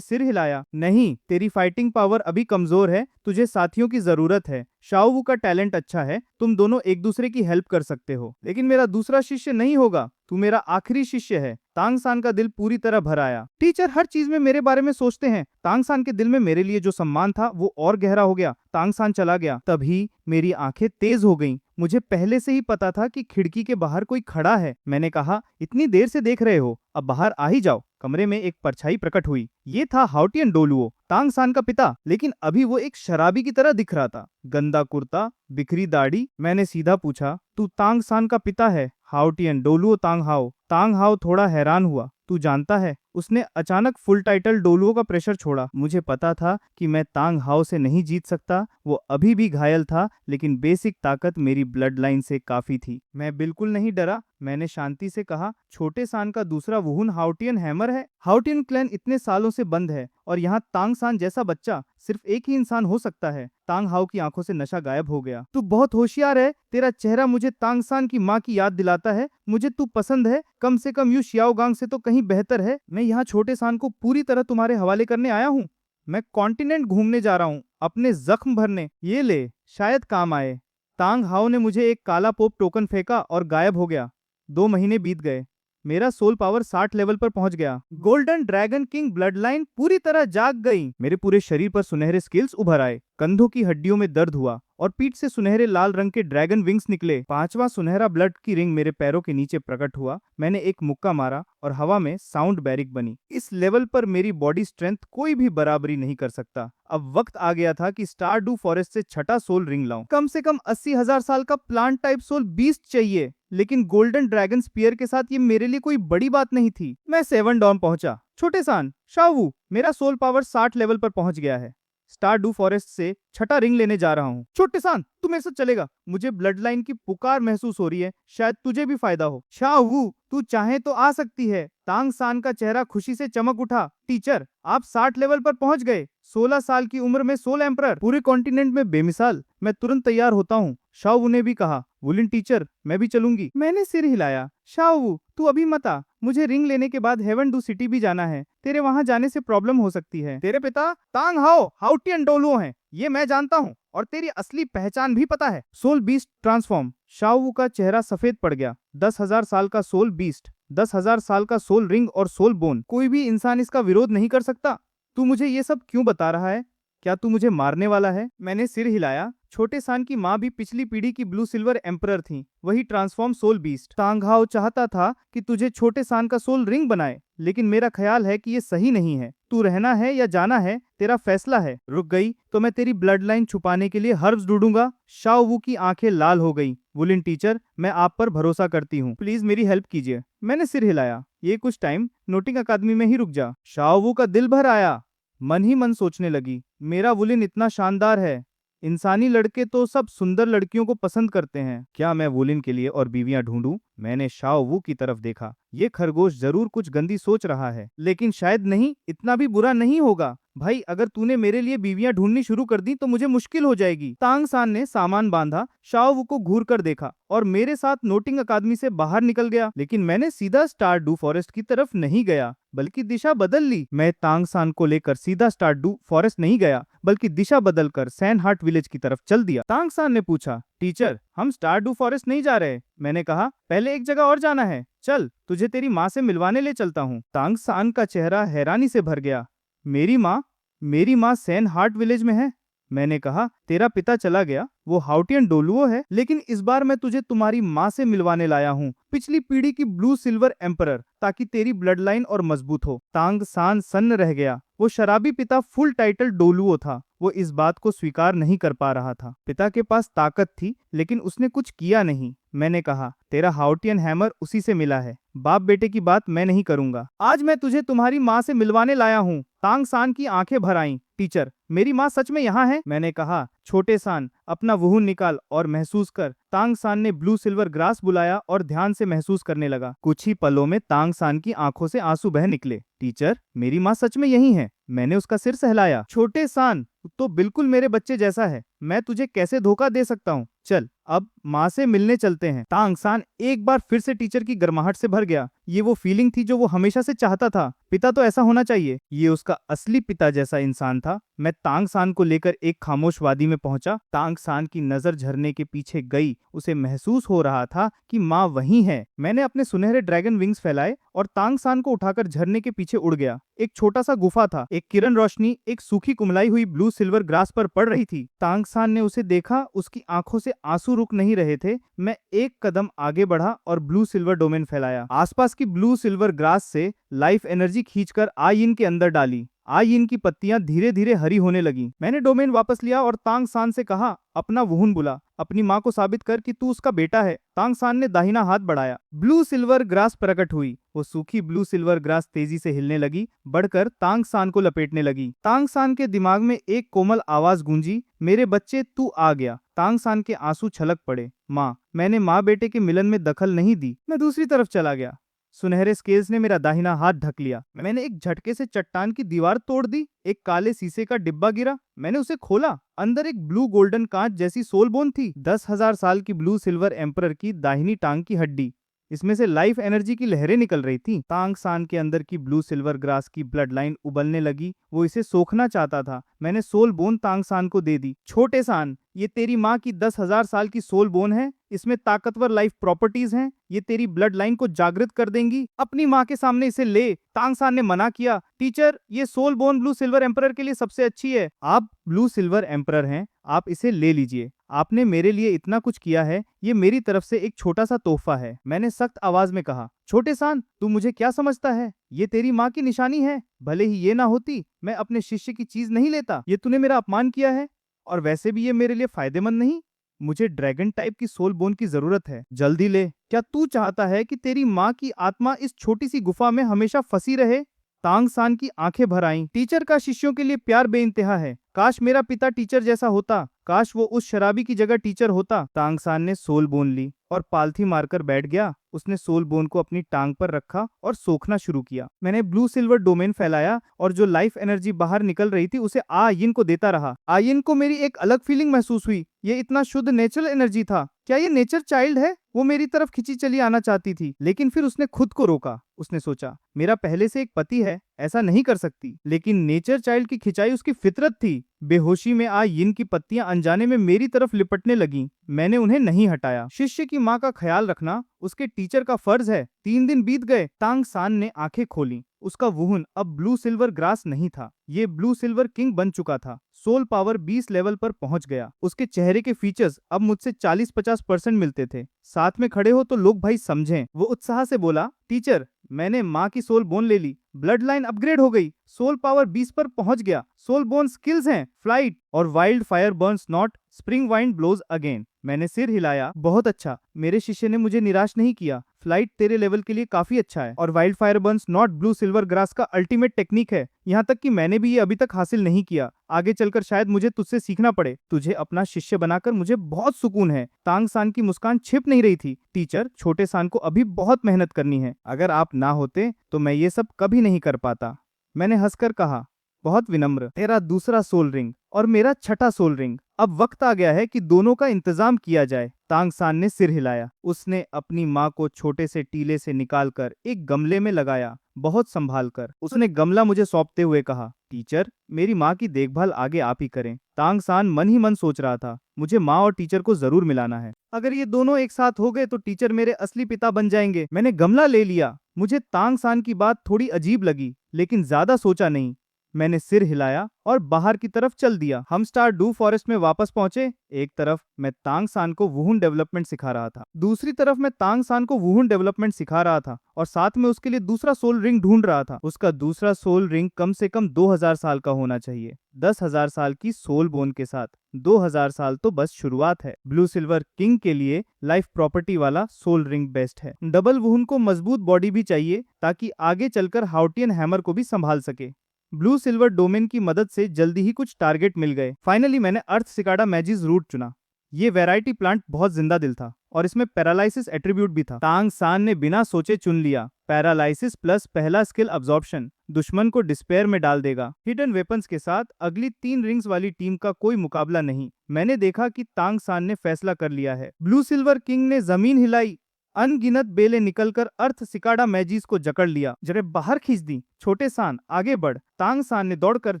S1: सिर हिलाया। नहीं, तेरी फाइटिंग पावर अभी कमजोर है, तुझे साथियों की जरूरत है। शाओ वू का टैलेंट अच्छा है, तुम दोनों एक दूसरे की हेल्प कर सकते हो, लेकिन मेरा दूसरा शिष्य नहीं होगा, तू मेरा आखिरी शिष्य है। तांग san का दिल पूरी तरह भर आया। टीचर हर चीज में मेरे बारे में सोचते हैं। तांग san के दिल में मेरे लिए जो सम्मान था वो और गहरा हो गया। तांग san चला गया, तभी मेरी आंखें तेज हो गईं। मुझे पहले से ही पता था कि खिड़की के बाहर कोई खड़ा है। मैंने कहा, इतनी देर से देख रहे हो, अब बाहर आ ही जाओ। कमरे में एक परछाई प्रकट हुई। ये था हाउटियन डोलुओ, तांग san का पिता, लेकिन अभी वो एक शराबी की तरह दिख रहा था। गंदा कुर्ता, बिखरी दाढ़ी। मैंने सीधा पूछा, तू तांग san का पिता है? हाउटियन डोलुओ तांग हाओ। तांग हाओ थोड़ा हैरान हुआ। तू जानता है? उसने अचानक फुल टाइटल डोलुओ का प्रेशर छोड़ा। मुझे पता था कि मैं तांग हाओ से नहीं जीत सकता। वो अभी भी घायल था, लेकिन बेसिक ताकत मेरी ब्लड लाइन से काफी थी। मैं बिल्कुल नहीं डरा। मैंने शांति से कहा, छोटे सान का दूसरा वुहुन हाउटियन हैमर है। हाउटियन क्लैन इतने सालों से बंद है, और यहाँ तांग san जैसा बच्चा सिर्फ एक ही इंसान हो सकता है। तांग हाओ की आंखों से नशा गायब हो गया। तू बहुत होशियार है। तेरा चेहरा मुझे तांग san की माँ की याद दिलाता है। मुझे तू पसंद है, कम से कम यू शियाओगांग से तो कहीं बेहतर है। मैं यहाँ छोटे सान को पूरी तरह तुम्हारे हवाले करने आया हूँ। मैं कॉन्टिनेंट घूमने जा रहा हूँ, अपने जख्म भरने। ये ले, शायद काम आए। तांग हाओ ने मुझे एक काला पोप टोकन फेंका और गायब हो गया। 2 महीने बीत गए। मेरा सोल पावर 60 लेवल पर पहुंच गया। Golden dragon king blood line पूरी तरह जाग गई। मेरे पूरे शरीर पर सुनहरे स्किल्स उभर आए। कंधों की हड्डियों में दर्द हुआ और पीठ से सुनहरे लाल रंग के ड्रैगन विंग्स निकले। 5वां सुनहरा ब्लड की रिंग मेरे पैरों के नीचे प्रकट हुआ। मैंने एक मुक्का मारा और हवा में साउंड बैरिक बनी। इस लेवल पर मेरी बॉडी स्ट्रेंथ कोई भी बराबरी नहीं कर सकता। अब वक्त आ गया था कि स्टारडू फॉरेस्ट से छठा सोल रिंग लाऊं। कम से कम 80,000 साल का प्लांट टाइप सोल बीस्ट चाहिए, लेकिन गोल्डन ड्रैगन स्पीयर के साथ ये मेरे लिए कोई बड़ी बात नहीं थी। मैं 7 डॉन पहुंचा। छोटे सान, शाओ वू, मेरा सोल पावर 60 लेवल पर पहुंच गया है। स्टारडू फॉरेस्ट से छठा रिंग लेने जा रहा हूँ। छोटे सान, तू मेरे साथ चलेगा? मुझे ब्लड लाइन की पुकार महसूस हो रही है, शायद तुझे भी फायदा हो। शाओ वू, तू चाहे तो आ सकती है। तांग san का चेहरा खुशी से चमक उठा। टीचर, आप 60 लेवल पर पहुंच गए। 16 साल की उम्र में सोल एम्परर, पूरे कॉन्टिनेंट में बेमिसाल। मैं तुरंत तैयार होता हूँ। शाओ वू ने भी कहा, वुलिन टीचर, मैं भी चलूंगी। मैंने सिर हिलाया। शाओ वू, तू अभी मत आ। मुझे रिंग लेने के बाद हेवन डू सिटी भी जाना है। तेरे वहां जाने से प्रॉब्लम हो सकती है। तेरे पिता तांग हाओ हाउटियन डोलुओ हैं, ये मैं जानता हूँ, और तेरी असली पहचान भी पता है। Soul beast transform. Shao Wu का चेहरा सफेद पड़ गया। 10,000 साल का सोल बीस्ट, 10,000 साल का सोल रिंग और सोल बोन। कोई भी इंसान इसका विरोध नहीं कर सकता। तू मुझे ये सब क्यों बता रहा है? क्या तू मुझे मारने वाला है? मैंने सिर हिलाया। छोटे सान की माँ भी पिछली पीढ़ी की ब्लू सिल्वर एम्परर थी, वही ट्रांसफॉर्म सोल बीस्ट। तांग हाओ चाहता था कि तुझे छोटे सान का सोल रिंग बनाए, लेकिन मेरा ख्याल है कि ये सही नहीं है। तू रहना है या जाना है, तेरा फैसला है। रुक गई तो मैं तेरी ब्लड लाइन छुपाने के लिए हर्ब्स ढूंढूंगा। शाओ वू की आंखें लाल हो गई। वुलिन टीचर, मैं आप पर भरोसा करती हूँ, प्लीज मेरी हेल्प कीजिए। मैंने सिर हिलाया। ये कुछ टाइम नोटिंग अकादमी में ही रुक जा। शाओ वू का दिल भर आया। मन ही मन सोचने लगी, मेरा वुलिन इतना शानदार है। इंसानी लड़के तो सब सुंदर लड़कियों को पसंद करते हैं। क्या मैं वुलिन के लिए और बीवियां ढूंढूं? मैंने शाओ वू की तरफ देखा। ये खरगोश जरूर कुछ गंदी सोच रहा है, लेकिन शायद नहीं, इतना भी बुरा नहीं होगा। भाई, अगर तूने मेरे लिए बीवियां ढूंढनी शुरू कर दी तो मुझे मुश्किल हो जाएगी। तांग san ने सामान बांधा, शाओ वू को घूर कर देखा और मेरे साथ नोटिंग अकादमी से बाहर निकल गया। लेकिन मैंने सीधा स्टारडू फॉरेस्ट की तरफ नहीं गया, बल्कि दिशा बदल ली। मैं तांग san को लेकर सीधा स्टारडू फॉरेस्ट नहीं गया, बल्कि दिशा बदलकर सैन हार्ट विलेज की तरफ चल दिया। तांग san ने पूछा, टीचर, हम स्टारडू फॉरेस्ट नहीं जा रहे। मैंने कहा, पहले एक जगह और जाना है। चल, तुझे तेरी माँ से मिलवाने ले चलता हूँ। तांग san का चेहरा हैरानी से भर गया। मेरी माँ? मेरी माँ सैन हार्ट विलेज में है? मैंने कहा, तेरा पिता चला गया, वो हाउटियन डोलुओ है, लेकिन इस बार मैं तुझे तुम्हारी माँ से मिलवाने लाया हूँ, पिछली पीढ़ी की ब्लू सिल्वर एम्परर, ताकि तेरी ब्लड लाइन और मजबूत हो। तांग san सन्न रह गया। वो शराबी पिता फुल टाइटल डोलुओ था। वो इस बात को स्वीकार नहीं कर पा रहा था। पिता के पास ताकत थी, लेकिन उसने कुछ किया नहीं। मैंने कहा, तेरा हाउटियन हैमर उसी से मिला है। बाप बेटे की बात मैं नहीं करूंगा। आज मैं तुझे तुम्हारी माँ से मिलवाने लाया हूँ। तांग san की आंखें भर आईं। टीचर, मेरी माँ सच में यहाँ है? मैंने कहा, छोटे सान, अपना वुहुन निकाल और महसूस कर। तांग सान ने ब्लू सिल्वर ग्रास बुलाया और ध्यान से महसूस करने लगा। कुछ ही पलों में तांग सान की आंखों से आंसू बह निकले। टीचर, मेरी माँ सच में यही है। मैंने उसका सिर सहलाया। छोटे सान, तो बिल्कुल मेरे बच्चे जैसा है। मैं तुझे कैसे धोखा दे सकता हूँ? चल अब माँ से मिलने चलते हैं। तांग सान एक बार फिर से टीचर की गर्माहट से भर गया। ये वो फीलिंग थी जो वो हमेशा से चाहता था। पिता तो ऐसा होना चाहिए। ये उसका असली पिता जैसा इंसान था। मैं तांग सान को लेकर एक खामोश वादी में पहुंचा। तांग सान की नजर झरने के पीछे गई। उसे महसूस हो रहा था कि माँ वहीं है। मैंने अपने सुनहरे ड्रैगन विंग्स फैलाए और तांग सान को उठाकर झरने के पीछे उड़ गया। एक छोटा सा गुफा था। एक किरण रोशनी एक सूखी कुमलाई हुई ब्लू सिल्वर ग्रास पर पड़ रही थी। तांग सान ने उसे देखा। उसकी आंखों से आंसू रुक नहीं रहे थे। मैं एक कदम आगे बढ़ा और ब्लू सिल्वर डोमेन फैलाया। आसपास की ब्लू सिल्वर ग्रास से लाइफ एनर्जी खींचकर आयिन के अंदर डाली। आयिन की पत्तियां धीरे धीरे हरी होने लगी। मैंने डोमेन वापस लिया और तांग सान से कहा, अपना वुहुन बुला। अपनी माँ को साबित कर कि तू उसका बेटा है। तांग सान ने दाहिना हाथ बढ़ाया। ब्लू सिल्वर ग्रास प्रकट हुई। वो सूखी ब्लू सिल्वर ग्रास तेजी से हिलने लगी, बढ़कर तांग सान को लपेटने लगी। तांग सान के दिमाग में एक कोमल आवाज गूंजी, मेरे बच्चे, तू आ गया। तांग सान के आंसू छलक पड़े। माँ, मैंने माँ बेटे के मिलन में दखल नहीं दी। मैं दूसरी तरफ चला गया। सुनहरे स्केल्स ने मेरा दाहिना हाथ ढक लिया। मैंने एक झटके से चट्टान की दीवार तोड़ दी। एक काले शीशे का डिब्बा गिरा। मैंने उसे खोला। अंदर एक ब्लू गोल्डन कांच जैसी सोल बोन थी। 10,000 साल की ब्लू सिल्वर एम्परर की दाहिनी टांग की हड्डी। इसमें से लाइफ एनर्जी की लहरें निकल रही थी। तांग सान के अंदर की ब्लू सिल्वर ग्रास की ब्लड लाइन उबलने लगी। वो इसे सोखना चाहता था। मैंने सोल बोन तांग सान को दे दी। छोटे सान, ये तेरी माँ की 10,000 साल की सोल बोन है। इसमें ताकतवर लाइफ प्रॉपर्टीज हैं। ये तेरी ब्लड लाइन को जागृत कर देंगी। अपनी माँ के सामने इसे ले। तांग सान ने मना किया। टीचर, ये soul bone blue silver emperor के लिए सबसे अच्छी है। आप ब्लू सिल्वर एम्परर हैं, आप इसे ले लीजिए। आपने मेरे लिए इतना कुछ किया है, ये मेरी तरफ से एक छोटा सा तोहफा है। मैंने सख्त आवाज में कहा। छोटे सान, तू मुझे क्या समझता है? ये तेरी माँ की निशानी है। भले ही ये ना होती, मैं अपने शिष्य की चीज नहीं लेता। ये तूने मेरा अपमान किया है, और वैसे भी ये मेरे लिए फायदेमंद नहीं। मुझे ड्रैगन टाइप की सोल बोन की जरूरत है। जल्दी ले। क्या तू चाहता है कि तेरी माँ की आत्मा इस छोटी सी गुफा में हमेशा फंसी रहे? तांग सान की आंखें भर आईं। टीचर का शिष्यों के लिए प्यार बेइंतहा है। काश मेरा पिता टीचर जैसा होता। काश वो उस शराबी की जगह टीचर होता। तांग सान ने सोल बोन ली और पालथी मारकर बैठ गया। उसने सोल बोन को अपनी टांग पर रखा और सोखना शुरू किया। मैंने ब्लू सिल्वर डोमेन फैलाया और जो लाइफ एनर्जी बाहर निकल रही थी उसे आयिन को देता रहा। आयिन को मेरी एक अलग फीलिंग महसूस हुई। ये इतना शुद्ध नेचुरल एनर्जी था। क्या ये नेचर चाइल्ड है? वो मेरी तरफ खिंची चली आना चाहती थी, लेकिन फिर उसने खुद को रोका। उसने सोचा, मेरा पहले से एक पति है, ऐसा नहीं कर सकती। लेकिन नेचर चाइल्ड की खिंचाई उसकी फितरत थी। बेहोशी में आयिन की पत्तियां अनजाने में मेरी तरफ लिपटने लगीं। मैंने उन्हें नहीं हटाया। शिष्य की माँ का ख्याल रखना उसके टीचर का फर्ज है। 3 दिन बीत गए। तांग सान ने आंखें खोली। उसका वुहुन अब ब्लू सिल्वर ग्रास नहीं था। ये ब्लू सिल्वर किंग बन चुका था। सोल पावर 20 लेवल पर पहुंच गया। उसके चेहरे के फीचर्स अब मुझसे 40-50% मिलते थे। साथ में खड़े हो तो लोग भाई समझें। वो उत्साह से बोला, टीचर, मैंने माँ की सोल बोन ले ली। ब्लड लाइन अपग्रेड हो गई। सोल पावर 20 पर पहुंच गया। सोल बोन स्किल्स हैं, फ्लाइट और wild fire burns not, spring wind blows again. मैंने सिर हिलाया। बहुत अच्छा, मेरे शिष्य ने मुझे निराश नहीं किया। फ्लाइट तेरे लेवल के लिए काफी अच्छा है और wild fire burns not blue silver grass का अल्टीमेट टेक्निक है। यहाँ तक कि मैंने भी ये अभी तक हासिल नहीं किया। आगे चलकर शायद मुझे तुझसे सीखना पड़े। तुझे अपना शिष्य बनाकर मुझे बहुत सुकून है। तांग सान की मुस्कान छिप नहीं रही थी। टीचर, छोटे सान को अभी बहुत मेहनत करनी है। अगर आप ना होते तो मैं ये सब कभी नहीं कर पाता। मैंने हंसकर कहा, बहुत विनम्र। तेरा दूसरा सोल रिंग और मेरा छठा सोल रिंग। अब वक्त आ गया है कि दोनों का इंतजाम किया जाए। तांग सान ने सिर हिलाया। उसने अपनी माँ को छोटे से टीले से निकालकर एक गमले में लगाया, बहुत संभाल कर। उसने गमला मुझे सौंपते हुए कहा, टीचर, मेरी माँ की देखभाल आगे आप ही करें। तांग सान मन ही मन सोच रहा था, मुझे माँ और टीचर को जरूर मिलाना है। अगर ये दोनों एक साथ हो गए तो टीचर मेरे असली पिता बन जाएंगे। मैंने गमला ले लिया। मुझे तांग सान की बात थोड़ी अजीब लगी, लेकिन ज्यादा सोचा नहीं। मैंने सिर हिलाया और बाहर की तरफ चल दिया। हम स्टार डू फॉरेस्ट में वापस पहुंचे। एक तरफ मैं तांग सान को वुहुन डेवलपमेंट सिखा रहा था, दूसरी तरफ मैं तांग सान को वुहुन डेवलपमेंट सिखा रहा था और साथ में उसके लिए दूसरा सोल रिंग ढूंढ रहा था। उसका दूसरा सोल रिंग कम से कम 2000 साल का होना चाहिए। 10,000 साल की सोल बोन के साथ 2000 साल तो बस शुरुआत है। ब्लू सिल्वर किंग के लिए लाइफ प्रॉपर्टी वाला सोल रिंग बेस्ट है। डबल वुहुन को मजबूत बॉडी भी चाहिए ताकि आगे चलकर हाउटियन हैमर को भी संभाल सके। ब्लू सिल्वर डोमेन की मदद से जल्दी ही कुछ टारगेट मिल गए। फाइनली मैंने अर्थ सिकाडा मैजिस रूट चुना। ये वैरायटी प्लांट बहुत जिंदा दिल था और इसमें पैरालाइसिस एट्रीब्यूट भी था। तांग सान ने बिना सोचे चुन लिया। पैरालाइसिस प्लस पहला स्किल अब्जॉर्प्शन दुश्मन को डिस्पेयर में डाल देगा। हिडन वेपन्स के साथ अगली 3 रिंग्स वाली टीम का कोई मुकाबला नहीं। मैंने देखा कि तांग सान ने फैसला कर लिया है। ब्लू सिल्वर किंग ने जमीन हिलाई। अनगिनत बेले निकलकर अर्थ सिकाडा मैजिस को जकड़ लिया, जड़ें बाहर खींच दी। छोटे सान आगे बढ़। तांग सान ने दौड़कर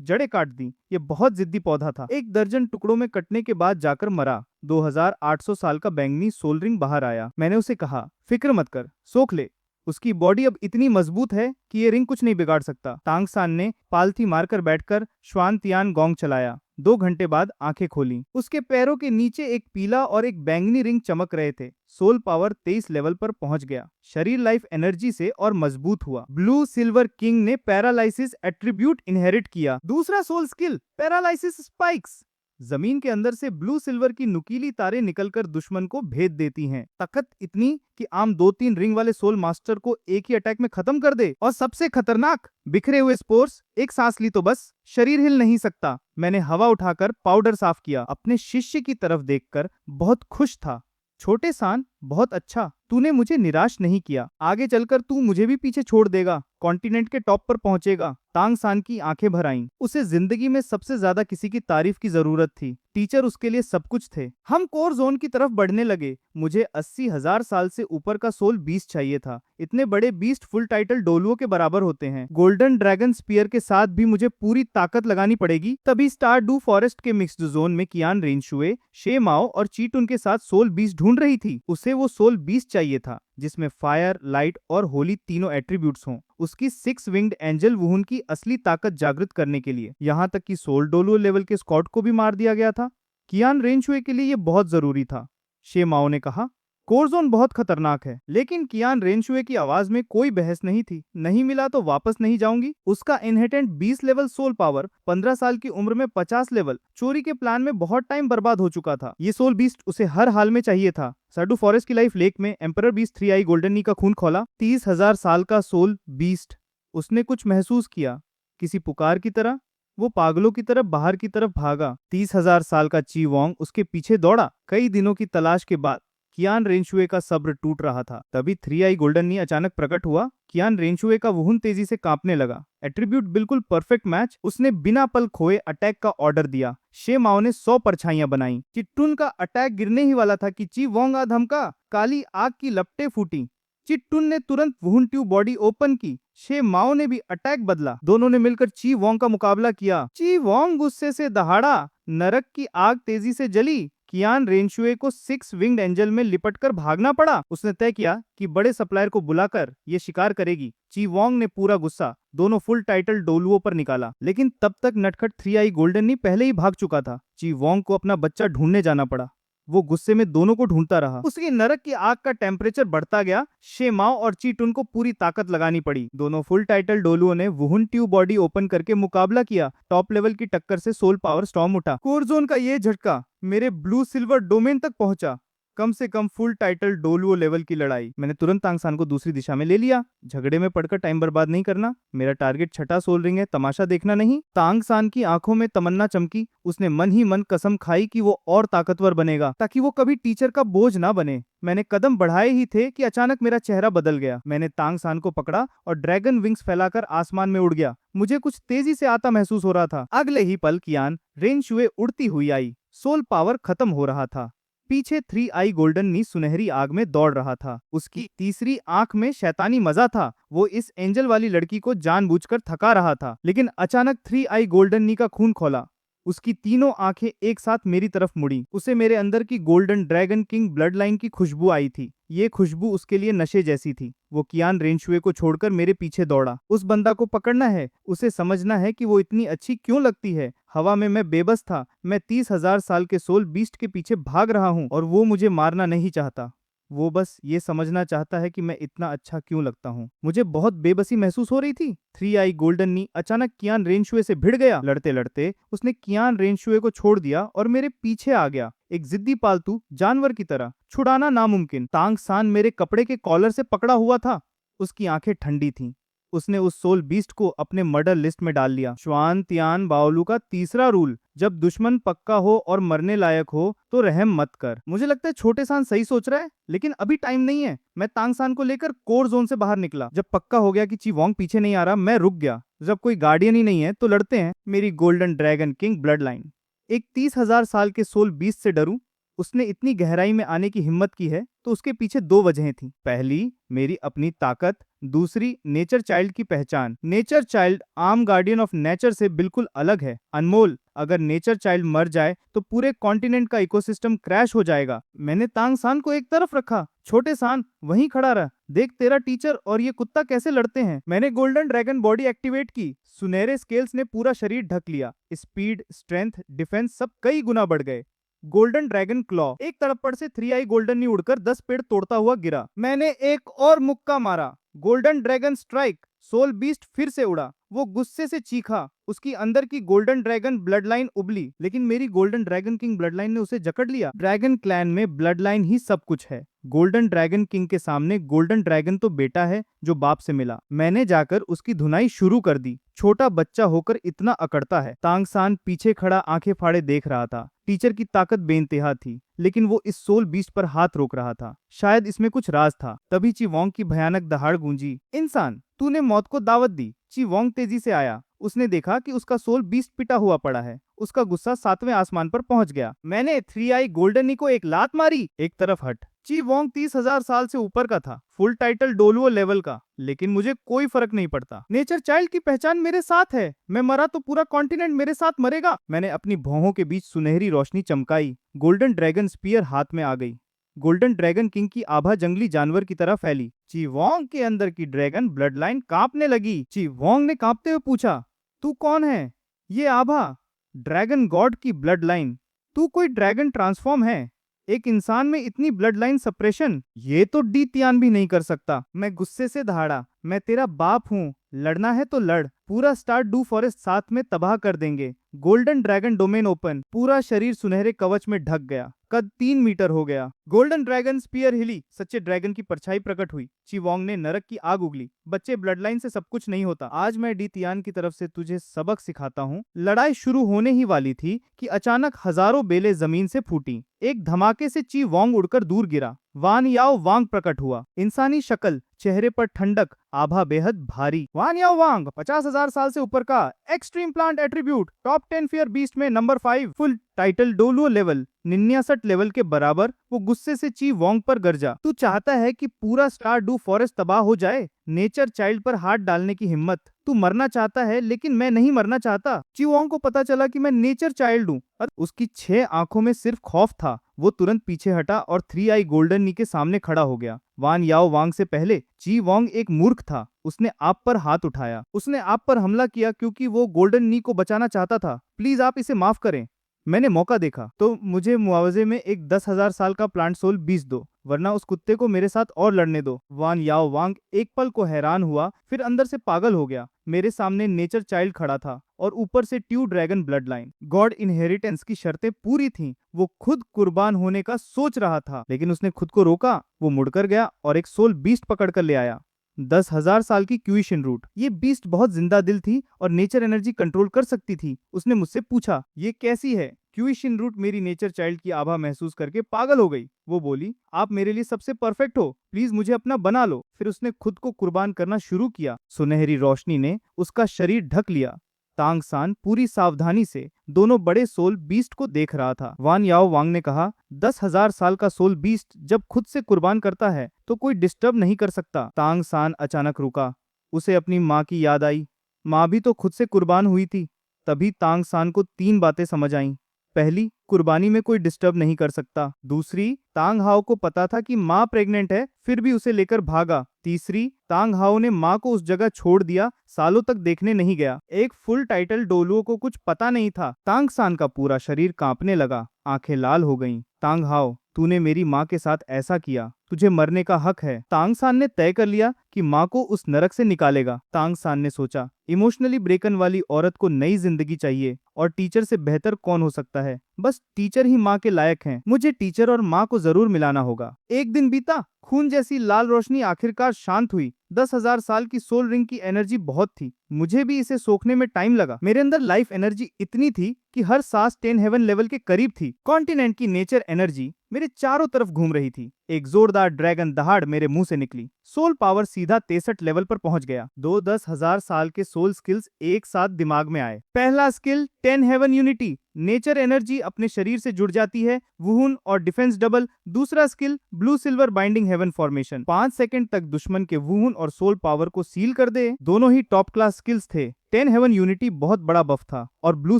S1: जड़ें काट दी। ये बहुत जिद्दी पौधा था। 1 दर्जन टुकड़ों में कटने के बाद जाकर मरा। 2800 साल का बैंगनी सोल रिंग बाहर आया। मैंने उसे कहा, फिक्र मत कर, सोख ले। उसकी बॉडी अब इतनी मजबूत है कि ये रिंग कुछ नहीं बिगाड़ सकता। तांग सान ने पालथी मारकर बैठकर श्वान तियान गोंग चलाया। 2 घंटे बाद आंखें खोली। उसके पैरों के नीचे एक पीला और एक बैंगनी रिंग चमक रहे थे। सोल पावर 23 लेवल पर पहुंच गया। शरीर लाइफ एनर्जी से और मजबूत हुआ। ब्लू सिल्वर किंग ने पैरालाइसिस एट्रीब्यूट इनहेरिट किया। दूसरा सोल स्किल पैरालाइसिस स्पाइक्स। जमीन के अंदर से ब्लू सिल्वर की नुकीली तारें निकलकर दुश्मन को भेद देती हैं। ताकत इतनी कि आम 2-3 रिंग वाले सोल मास्टर को एक ही अटैक में खत्म कर दे। और सबसे खतरनाक, बिखरे हुए स्पोर्स। एक सांस ली तो बस, शरीर हिल नहीं सकता। मैंने हवा उठाकर पाउडर साफ किया। अपने शिष्य की तरफ देखकर बहुत खुश था। छोटे सान, बहुत अच्छा, तूने मुझे निराश नहीं किया। आगे चलकर तू मुझे भी पीछे छोड़ देगा, कॉन्टिनेंट के टॉप पर पहुंचेगा। तांग सान की आंखें भर आईं। उसे जिंदगी में सबसे ज्यादा किसी की तारीफ की जरूरत थी। टीचर उसके लिए सब कुछ थे। हम कोर जोन की तरफ बढ़ने लगे। मुझे 80,000 साल से ऊपर का सोल बीस्ट चाहिए था। इतने बड़े बीस्ट फुल टाइटल डोलुओं के बराबर होते हैं। गोल्डन ड्रैगन स्पीयर के साथ भी मुझे पूरी ताकत लगानी पड़ेगी। तभी स्टार डू फॉरेस्ट के मिक्स्ड जोन में कियान रेनशुए, शे माओ और चीटुन के साथ सोल बीस्ट ढूंढ रही थी। उसे वो सोल बीस्ट चाहिए था जिसमें फायर, लाइट और होली तीनों एट्रीब्यूट्स हों। उसकी 6 विंग्ड एंजल वुहुन की असली ताकत जागृत करने के लिए। यहाँ तक कि सोल डोलुओ लेवल के स्कॉट को भी मार दिया गया था। कियान रेनशुए के लिए ये बहुत जरूरी था। शे माओ ने कहा, कोरजोन बहुत खतरनाक है। लेकिन कियान रेनशुए की आवाज में कोई बहस नहीं थी। नहीं मिला तो वापस नहीं जाऊंगी। उसका इनहेरिटेंट 20 लेवल सोल पावर, 15 साल की उम्र में 50 लेवल, चोरी के प्लान में बहुत टाइम बर्बाद हो चुका था। ये सोल बीस्ट उसे हर हाल में चाहिए था। साडू फॉरेस्ट की लाइफ लेक में एम्परर बीस्ट 3 आई गोल्डन नी का खून खोला। 30,000 साल का सोल बीस्ट। उसने कुछ महसूस किया, किसी पुकार की तरह। वो पागलों की तरफ बाहर की तरफ भागा। 30,000 साल का ची वोंग उसके पीछे दौड़ा। कई दिनों की तलाश के बाद कियान रेनशुए का सब्र टूट रहा था। तभी 3 आई गोल्डन नी अचानक प्रकट हुआ। कियान रेनशुए का वुहुन तेजी से कांपने लगा। एट्रीब्यूट बिल्कुल परफेक्ट मैच। उसने बिना पल खोए अटैक का ऑर्डर दिया। शे माओ ने 100 परछाइयां बनाई। चिट्टुन का अटैक गिरने ही वाला था कि ची वोंग आ धमका। काली आग की लपटें फूटी। चिट्टुन ने तुरंत वुहुन ट्यूब बॉडी ओपन की। शे माओ ने भी अटैक बदला। दोनों ने मिलकर ची वोंग का मुकाबला किया। ची वोंग गुस्से से दहाड़ा। नरक की आग तेजी से जली। कियान रेनशुए को 6 विंग्ड एंजल में लिपटकर भागना पड़ा। उसने तय किया कि बड़े सप्लायर को बुलाकर ये शिकार करेगी। ची वोंग ने पूरा गुस्सा दोनों फुल टाइटल डोलुओं पर निकाला। लेकिन तब तक नटखट 3 आई गोल्डन नी पहले ही भाग चुका था। ची वोंग को अपना बच्चा ढूंढने जाना पड़ा। वो गुस्से में दोनों को ढूंढता रहा। उसकी नरक की आग का टेम्परेचर बढ़ता गया। शे माओ और चीटुन को पूरी ताकत लगानी पड़ी। दोनों फुल टाइटल डोलुओं ने वुहुन ट्यूब बॉडी ओपन करके मुकाबला किया। टॉप लेवल की टक्कर से सोल पावर स्टॉर्म उठा। कोरजोन का ये झटका मेरे ब्लू सिल्वर डोमेन तक पहुंचा। कम से कम फुल टाइटल डोलुओ लेवल की लड़ाई। मैंने तुरंत तांग सान को दूसरी दिशा में ले लिया। झगड़े में पड़कर टाइम बर्बाद नहीं करना। मेरा टारगेट छठा सोल रिंग है, तमाशा देखना नहीं। तांग सान की आंखों में तमन्ना चमकी। उसने मन ही मन कसम खाई कि वो और ताकतवर बनेगा ताकि वो कभी टीचर का बोझ ना बने। मैंने कदम बढ़ाए ही थे कि अचानक मेरा चेहरा बदल गया। मैंने तांग सान को पकड़ा और ड्रैगन विंग्स फैलाकर आसमान में उड़ गया। मुझे कुछ तेजी से आता महसूस हो रहा था। अगले ही पल कियान रेनशुए उड़ती हुई आई। सोल पावर खत्म हो रहा था। पीछे 3 आई गोल्डन नी सुनहरी आग में दौड़ रहा था। उसकी तीसरी आंख में शैतानी मजा था। वो इस एंजल वाली लड़की को जानबूझकर थका रहा था। लेकिन अचानक 3 आई गोल्डन नी का खून खोला। उसकी तीनों आंखें एक साथ मेरी तरफ मुड़ी। उसे मेरे अंदर की golden dragon king blood line की खुशबू आई थी। ये खुशबू उसके लिए नशे जैसी थी। वो कियान रेनशुए को छोड़कर मेरे पीछे दौड़ा। उस बंदा को पकड़ना है, उसे समझना है कि वो इतनी अच्छी क्यों लगती है। हवा में मैं बेबस था। मैं 30,000 साल के सोल बीस्ट के पीछे भाग रहा हूँ और वो मुझे मारना नहीं चाहता। वो बस ये समझना चाहता है कि मैं इतना अच्छा क्यों लगता हूँ। मुझे बहुत बेबसी महसूस हो रही थी। 3 आई गोल्डन नी अचानक कियान रेनशुए से भिड़ गया। लड़ते लड़ते उसने कियान रेनशुए को छोड़ दिया और मेरे पीछे आ गया, एक जिद्दी पालतू जानवर की तरह। छुड़ाना नामुमकिन। तांग सान मेरे कपड़े के कॉलर से पकड़ा हुआ था। उसकी आंखें ठंडी थीं। उसने उस सोल बीस्ट को अपने मर्डर लिस्ट में डाल लिया। श्वान तियान बाओलू का तीसरा रूल, जब दुश्मन पक्का हो और मरने लायक हो तो रहम मत कर। मुझे लगता है छोटे सान सही सोच रहा है, लेकिन अभी टाइम नहीं है। मैं तांग सान को लेकर कोर जोन से बाहर निकला। जब पक्का हो गया कि ची वोंग पीछे नहीं आ रहा, मैं रुक गया। जब कोई गार्डियन ही नहीं है तो लड़ते हैं। मेरी golden dragon king blood line. एक 30,000 साल के सोल बीस्ट से डरूं? उसने इतनी गहराई में आने की हिम्मत की है तो उसके पीछे दो वजहें थी। पहली, मेरी अपनी ताकत। दूसरी, नेचर चाइल्ड की पहचान। Nature child arm guardian of nature से बिल्कुल अलग है, अनमोल। अगर नेचर चाइल्ड मर जाए तो पूरे कॉन्टिनेंट का इकोसिस्टम क्रैश हो जाएगा। मैंने तांग सान को एक तरफ रखा। छोटे सान वहीं खड़ा रहा। देख तेरा टीचर और ये कुत्ता कैसे लड़ते हैं। मैंने गोल्डन ड्रैगन बॉडी एक्टिवेट की। सुनहरे स्केल्स ने पूरा शरीर ढक लिया। स्पीड, स्ट्रेंथ, डिफेंस सब कई गुना बढ़ गए। Golden dragon claw. एक तड़प्पड़ से 3 आई गोल्डन नी उड़कर 10 पेड़ तोड़ता हुआ गिरा। मैंने एक और मुक्का मारा। Golden dragon strike. Soul beast फिर से उड़ा। वो गुस्से से चीखा। उसकी अंदर की गोल्डन ड्रैगन ब्लड लाइन उबली, लेकिन मेरी golden dragon king blood line ने उसे जकड़ लिया। ड्रैगन क्लैन में ब्लड लाइन ही सब कुछ है। गोल्डन ड्रैगन किंग के सामने गोल्डन ड्रैगन तो बेटा है जो बाप से मिला। मैंने जाकर उसकी धुनाई शुरू कर दी। छोटा बच्चा होकर इतना अकड़ता है। तांग सान पीछे खड़ा आंखें फाड़े देख रहा था। टीचर की ताकत बेइंतहा थी, लेकिन वो इस सोल बीस्ट पर हाथ रोक रहा था। शायद इसमें कुछ राज था। तभी ची वोंग की भयानक दहाड़ गूंजी। इंसान, तूने मौत को दावत दी। ची वोंग तेजी से आया। उसने देखा कि उसका सोल बीस्ट पिटा हुआ पड़ा है। उसका गुस्सा 7वें आसमान पर पहुंच गया। मैंने 3 आई गोल्डन नी को एक लात मारी। एक तरफ हट। ची वोंग 30,000 साल से ऊपर का था, फुल टाइटल डोलुओ लेवल का, लेकिन मुझे कोई फर्क नहीं पड़ता। नेचर चाइल्ड की पहचान मेरे साथ है। मैं मरा तो पूरा कॉन्टिनेंट मेरे साथ मरेगा। मैंने अपनी भौहों के बीच सुनहरी रोशनी चमकाई। गोल्डन ड्रैगन स्पीयर हाथ में आ गई। गोल्डन ड्रैगन किंग की आभा जंगली जानवर की तरह फैली। ची वोंग के अंदर की ड्रैगन ब्लड लाइन कांपने लगी। ची वोंग ने कांपते हुए पूछा, तू कौन है? ये आभा, ड्रैगन गॉड की ब्लड लाइन। तू कोई ड्रैगन ट्रांसफॉर्म है? एक इंसान में इतनी ब्लड लाइन सप्रेशन, ये तो डी तियान भी नहीं कर सकता। मैं गुस्से से दहाड़ा, मैं तेरा बाप हूँ। लड़ना है तो लड़। पूरा स्टार डू फॉरेस्ट साथ में तबाह कर देंगे। Golden dragon domain open. पूरा शरीर सुनहरे कवच में ढक गया। कद 3 मीटर हो गया। गोल्डन ड्रैगन स्पीयर हिली। सच्चे ड्रैगन की परछाई प्रकट हुई। ची वोंग ने नरक की आग उगली। बच्चे, ब्लड लाइन से सब कुछ नहीं होता। आज मैं डी तियान की तरफ से तुझे सबक सिखाता हूँ। लड़ाई शुरू होने ही वाली थी कि अचानक हजारों बेलें जमीन से फूटी। एक धमाके से ची वोंग उड़कर दूर गिरा। वान याओ वांग प्रकट हुआ। इंसानी शक्ल, चेहरे पर ठंडक, आभा बेहद भारी। वान याओ वांग 50,000 साल से ऊपर का extreme plant attribute, top 10 fear beast में number 5, full title Douluo level, 69 level के बराबर। वो गुस्से से ची वोंग पर गरजा। तू चाहता है कि पूरा स्टार डू फॉरेस्ट तबाह हो जाए? नेचर चाइल्ड पर हाथ डालने की हिम्मत। तू मरना चाहता है, लेकिन मैं नहीं मरना चाहता। ची वोंग को पता चला कि मैं नेचर चाइल्ड हूँ। उसकी 6 आंखों में सिर्फ खौफ था। वो तुरंत पीछे हटा और 3 आई गोल्डन नी के सामने खड़ा हो गया। वान याओ वांग से पहले ची वोंग एक मूर्ख था। उसने आप पर हाथ उठाया। उसने आप पर हमला किया क्योंकि वो गोल्डन नी को बचाना चाहता था। प्लीज आप इसे माफ करें। मैंने मौका देखा तो मुझे मुआवजे में एक 10,000 साल का प्लांट सोल बीस दो, वरना उस कुत्ते को मेरे साथ और लड़ने दो। वान याओ वांग एक पल को हैरान हुआ, फिर अंदर से पागल हो गया। मेरे सामने नेचर चाइल्ड खड़ा था और ऊपर से ट्यू dragon blood line. God inheritance की शर्तें पूरी थीं। वो खुद कुर्बान होने का सोच रहा था, लेकिन उसने खुद को रोका। वो मुड़कर गया और एक सोल बीस्ट पकड़ कर ले आया। 10,000 साल की क्यूइशन रूट। ये बीस्ट बहुत जिंदा दिल थी और नेचर एनर्जी कंट्रोल कर सकती थी। उसने मुझसे पूछा, ये कैसी है? क्यूइशन रूट मेरी नेचर चाइल्ड की आभा महसूस करके पागल हो गई। वो बोली, आप मेरे लिए सबसे परफेक्ट हो, प्लीज मुझे अपना बना लो। फिर उसने खुद को कुर्बान करना शुरू किया। सुनहरी रोशनी ने उसका शरीर ढक लिया। तांग सान पूरी सावधानी से दोनों बड़े सोल बीस्ट को देख रहा था। वान याओ वांग ने कहा, 10,000 साल का सोल बीस्ट जब खुद से कुर्बान करता है तो कोई डिस्टर्ब नहीं कर सकता। तांग सान अचानक रुका। उसे अपनी माँ की याद आई। माँ भी तो खुद से कुर्बान हुई थी। तभी तांग सान को 3 बातें समझ आईं। पहली, कुर्बानी में कोई डिस्टर्ब नहीं कर सकता। दूसरी, तांग हाओ को पता था कि माँ प्रेग्नेंट है, फिर भी उसे लेकर भागा। तीसरी, तांग हाओ ने माँ को उस जगह छोड़ दिया, सालों तक देखने नहीं गया। एक फुल टाइटल डोलुओ को कुछ पता नहीं था। तांग सान का पूरा शरीर कांपने लगा, आंखें लाल हो गईं। तांग हाओ, तूने मेरी माँ के साथ ऐसा किया, तुझे मरने का हक है। तांग सान ने तय कर लिया कि माँ को उस नरक से निकालेगा। तांग सान ने सोचा, इमोशनली ब्रेकन वाली औरत को नई जिंदगी चाहिए और टीचर से बेहतर कौन हो सकता है? बस टीचर ही माँ के लायक हैं। मुझे टीचर और माँ को जरूर मिलाना होगा। एक दिन बीता, खून जैसी लाल रोशनी आखिरकार शांत हुई। 10,000 साल की सोल रिंग की एनर्जी बहुत थी। मुझे भी इसे सोखने में टाइम लगा। मेरे अंदर लाइफ एनर्जी इतनी थी कि हर सांस 10 हेवन लेवल के करीब थी। कॉन्टिनेंट की नेचर एनर्जी मेरे चारों तरफ घूम रही थी। एक जोरदार ड्रैगन दहाड़ मेरे मुंह से निकली। सोल पावर सीधा 63 लेवल पर पहुंच गया। 10,000 साल के सोल स्किल्स एक साथ दिमाग में आए। पहला skill 10 heaven unity, nature energy अपने शरीर से जुड़ जाती है, वुहुन और डिफेंस डबल। दूसरा skill blue silver binding heaven formation, 5 second तक दुश्मन के वुहुन और सोल पावर को सील कर दे। दोनों ही टॉप क्लास स्किल्स थे। 10 हेवन यूनिटी बहुत बड़ा बफ था और blue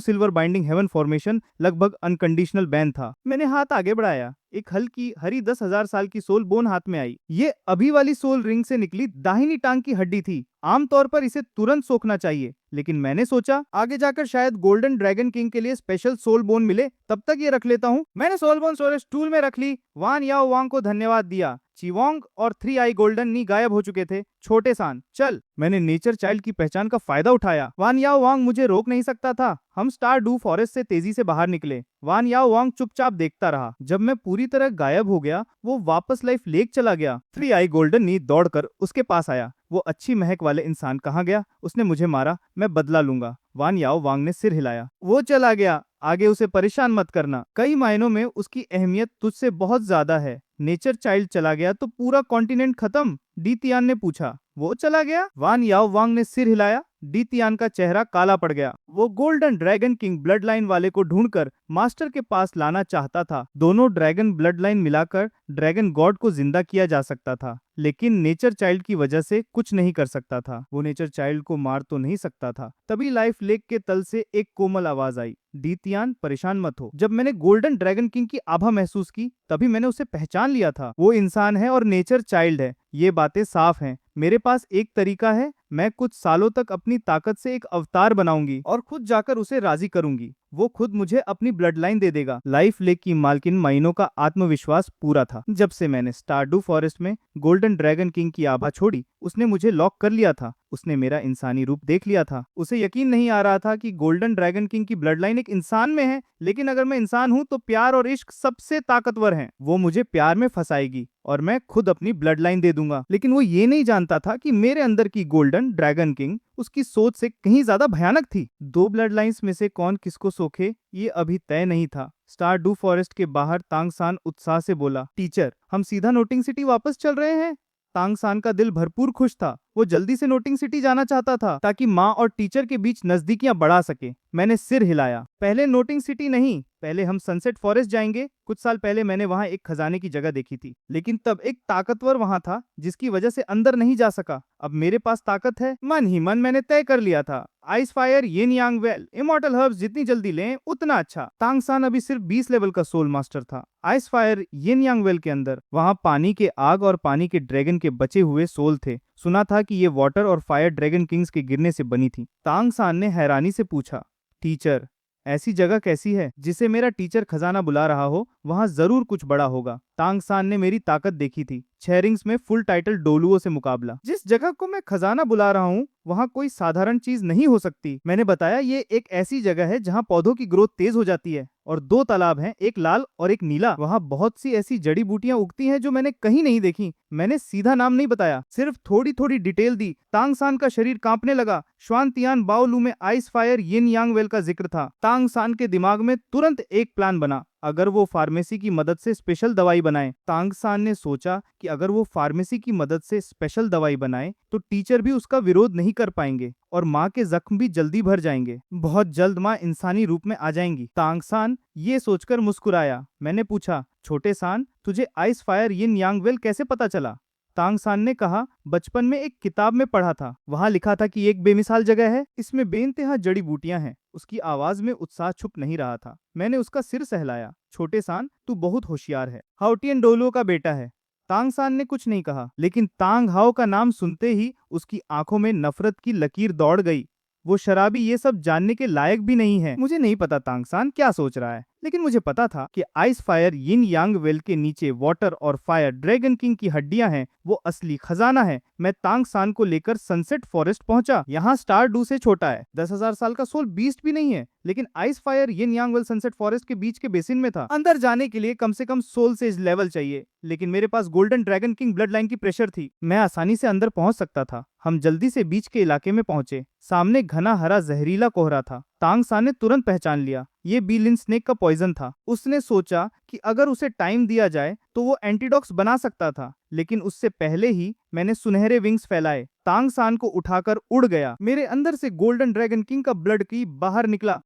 S1: silver binding heaven formation लगभग अनकंडीशनल बैन था। मैंने हाथ आगे बढ़ाया। एक हल्की हरी 10,000 साल की सोल बोन हाथ में आई। ये अभी वाली सोल रिंग से निकली दाहिनी टांग की हड्डी थी। आमतौर पर इसे तुरंत सोखना चाहिए, लेकिन मैंने सोचा आगे जाकर शायद गोल्डन ड्रैगन किंग के लिए स्पेशल सोल बोन मिले, तब तक ये रख लेता हूँ। मैंने सोल बोन स्टोरेज टूल में रख ली। वान याओ वांग को धन्यवाद दिया। चिवोंग और 3 आई गोल्डन नी गायब हो चुके थे। छोटे सान चल। मैंने नेचर चाइल्ड की पहचान का फायदा उठाया। वान याओ वांग मुझे रोक नहीं सकता था। हम स्टार डू फॉरेस्ट से तेजी से बाहर निकले। वान याओ वांग चुपचाप देखता रहा। जब मैं पूरी तरह गायब हो गया, वो वापस लाइफ लेक चला गया। 3 आई गोल्डन नी दौड़कर उसके पास आया। वो अच्छी महक वाले इंसान कहाँ गया? उसने मुझे मारा, मैं बदला लूंगा। वान याओ वांग ने सिर हिलाया। वो चला गया, आगे उसे परेशान मत करना। कई मायनों में उसकी अहमियत तुझसे बहुत ज्यादा है। नेचर चाइल्ड चला गया तो पूरा कॉन्टिनेंट खत्म? डी तियान ने पूछा। वो चला गया? वान याओ वांग ने सिर हिलाया। डी तियान का चेहरा काला पड़ गया। वो golden dragon king blood line वाले को ढूंढकर मास्टर के पास लाना चाहता था। दोनों ड्रैगन ब्लड लाइन मिलाकर ड्रैगन गॉड को जिंदा किया जा सकता था, लेकिन नेचर चाइल्ड की वजह से कुछ नहीं कर सकता था। वो नेचर चाइल्ड को मार तो नहीं सकता था। तभी लाइफ लेक के तल से एक कोमल आवाज आई। डी तियान, परेशान मत हो। जब मैंने गोल्डन ड्रैगन किंग की आभा महसूस की, तभी मैंने उसे पहचान लिया था। वो इंसान है और नेचर चाइल्ड है। ये बातें साफ हैं। मेरे पास एक तरीका है। मैं कुछ सालों तक अपनी ताकत से एक अवतार बनाऊंगी और खुद जाकर उसे राजी करूंगी। वो खुद मुझे अपनी ब्लड लाइन दे देगा। लाइफ लेक की मालकिन माइनो का आत्मविश्वास पूरा था। जब से मैंने स्टारडू फॉरेस्ट में गोल्डन ड्रैगन किंग की आभा छोड़ी, उसने मुझे लॉक कर लिया था। उसने मेरा इंसानी रूप देख लिया था। उसे यकीन नहीं आ रहा था कि गोल्डन ड्रैगन किंग की ब्लड लाइन एक इंसान में है, लेकिन अगर मैं इंसान हूं तो प्यार और इश्क सबसे ताकतवर हैं। वो मुझे प्यार में फंसाएगी और मैं खुद अपनी ब्लड लाइन दे दूंगा। लेकिन वो ये नहीं जानता था कि मेरे अंदर की गोल्डन ड्रैगन किंग उसकी सोच से कहीं ज्यादा भयानक थी। 2 ब्लड लाइंस में से कौन किसको सोखे, ये अभी तय नहीं था। स्टारडू फॉरेस्ट के बाहर तांग सान उत्साह से बोला, टीचर, हम सीधा नोटिंग सिटी वापस चल रहे हैं। तांग सान का दिल भरपूर खुश था। वो जल्दी से नोटिंग सिटी जाना चाहता था ताकि माँ और टीचर के बीच नजदीकियां बढ़ा सके। मैंने सिर हिलाया। पहले नोटिंग सिटी नहीं, पहले हम सनसेट फॉरेस्ट जाएंगे। कुछ साल पहले मैंने वहां एक खजाने की जगह देखी थी, लेकिन तब एक ताकतवर वहां था जिसकी वजह से अंदर नहीं जा सका। अब मेरे पास ताकत है। मन ही मन मैंने तय कर लिया था, आइस फायर यिन यांग वेल, इमॉर्टल हर्ब्स जितनी जल्दी लें उतना अच्छा। तांग सान अभी सिर्फ 20 लेवल का सोल मास्टर था। आइस फायर यिन यांग वेल के अंदर वहां पानी के आग और पानी के ड्रैगन के बचे हुए सोल थे। सुना था कि ये वाटर और फायर ड्रैगन किंग्स के गिरने से बनी थी। तांग सान ने हैरानी से पूछा, टीचर, ऐसी जगह कैसी है? जिसे मेरा टीचर खजाना बुला रहा हो, वहां जरूर कुछ बड़ा होगा। तांग सान ने मेरी ताकत देखी थी। 6 रिंग्स में फुल टाइटल डोलुओं से मुकाबला। जिस जगह को मैं खजाना बुला रहा हूँ, वहाँ कोई साधारण चीज नहीं हो सकती। मैंने बताया, ये एक ऐसी जगह है जहाँ पौधों की ग्रोथ तेज हो जाती है और 2 तालाब हैं, एक लाल और एक नीला। वहाँ बहुत सी ऐसी जड़ी बूटियां उगती हैं जो मैंने कहीं नहीं देखी। मैंने सीधा नाम नहीं बताया, सिर्फ थोड़ी थोड़ी डिटेल दी। तांग सान का शरीर कांपने लगा। श्वानतियान बाओलू में आइस फायर यिन यांग वेल का जिक्र था। तांग सान के दिमाग में तुरंत एक प्लान बना, अगर वो फार्मेसी की मदद से स्पेशल दवाई बनाए। तांग सान ने सोचा कि अगर वो फार्मेसी की मदद से स्पेशल दवाई बनाए तो टीचर भी उसका विरोध नहीं कर पाएंगे और माँ के जख्म भी जल्दी भर जाएंगे। बहुत जल्द माँ इंसानी रूप में आ जाएंगी। तांग सान ये सोचकर मुस्कुराया। मैंने पूछा, छोटे सान, तुझे आइस फायर यिन यांग वेल कैसे पता चला? तांग सान ने कहा, बचपन में एक किताब में पढ़ा था। वहाँ लिखा था कि एक बेमिसाल जगह है, इसमें बेइंतहा जड़ी बूटियां हैं। उसकी आवाज में उत्साह छुप नहीं रहा था। मैंने उसका सिर सहलाया। छोटे सान, तू बहुत होशियार है। हाउटियन डोलो का बेटा है। तांग सान ने कुछ नहीं कहा, लेकिन तांग हाओ का नाम सुनते ही उसकी आंखों में नफरत की लकीर दौड़ गई। वो शराबी ये सब जानने के लायक भी नहीं है। मुझे नहीं पता तांग सान क्या सोच रहा है, लेकिन मुझे पता था कि आइस फायर यिन यांग वेल के नीचे वाटर और फायर ड्रैगन किंग की हड्डियां हैं, वो असली खजाना है। मैं तांग सान को लेकर सनसेट फॉरेस्ट पहुंचा। यहाँ स्टार डू से छोटा है, 10,000 साल का सोल बीस्ट भी नहीं है, लेकिन आइस फायर यिन यांग वेल सनसेट फॉरेस्ट के बीच के बेसिन में था। अंदर जाने के लिए कम से कम सोल सेज लेवल चाहिए, लेकिन मेरे पास golden dragon king blood line की प्रेशर थी, मैं आसानी से अंदर पहुंच सकता था। हम जल्दी से बीच के इलाके में पहुंचे। सामने घना हरा जहरीला कोहरा था। तांग सान ने तुरंत पहचान लिया, ये बीलिन स्नेक का पॉइजन था। उसने सोचा कि अगर उसे टाइम दिया जाए तो वो एंटीडॉक्स बना सकता था, लेकिन उससे पहले ही मैंने सुनहरे विंग्स फैलाए, तांग सान को उठाकर उड़ गया। मेरे अंदर से गोल्डन ड्रैगन किंग का ब्लड की बाहर निकला।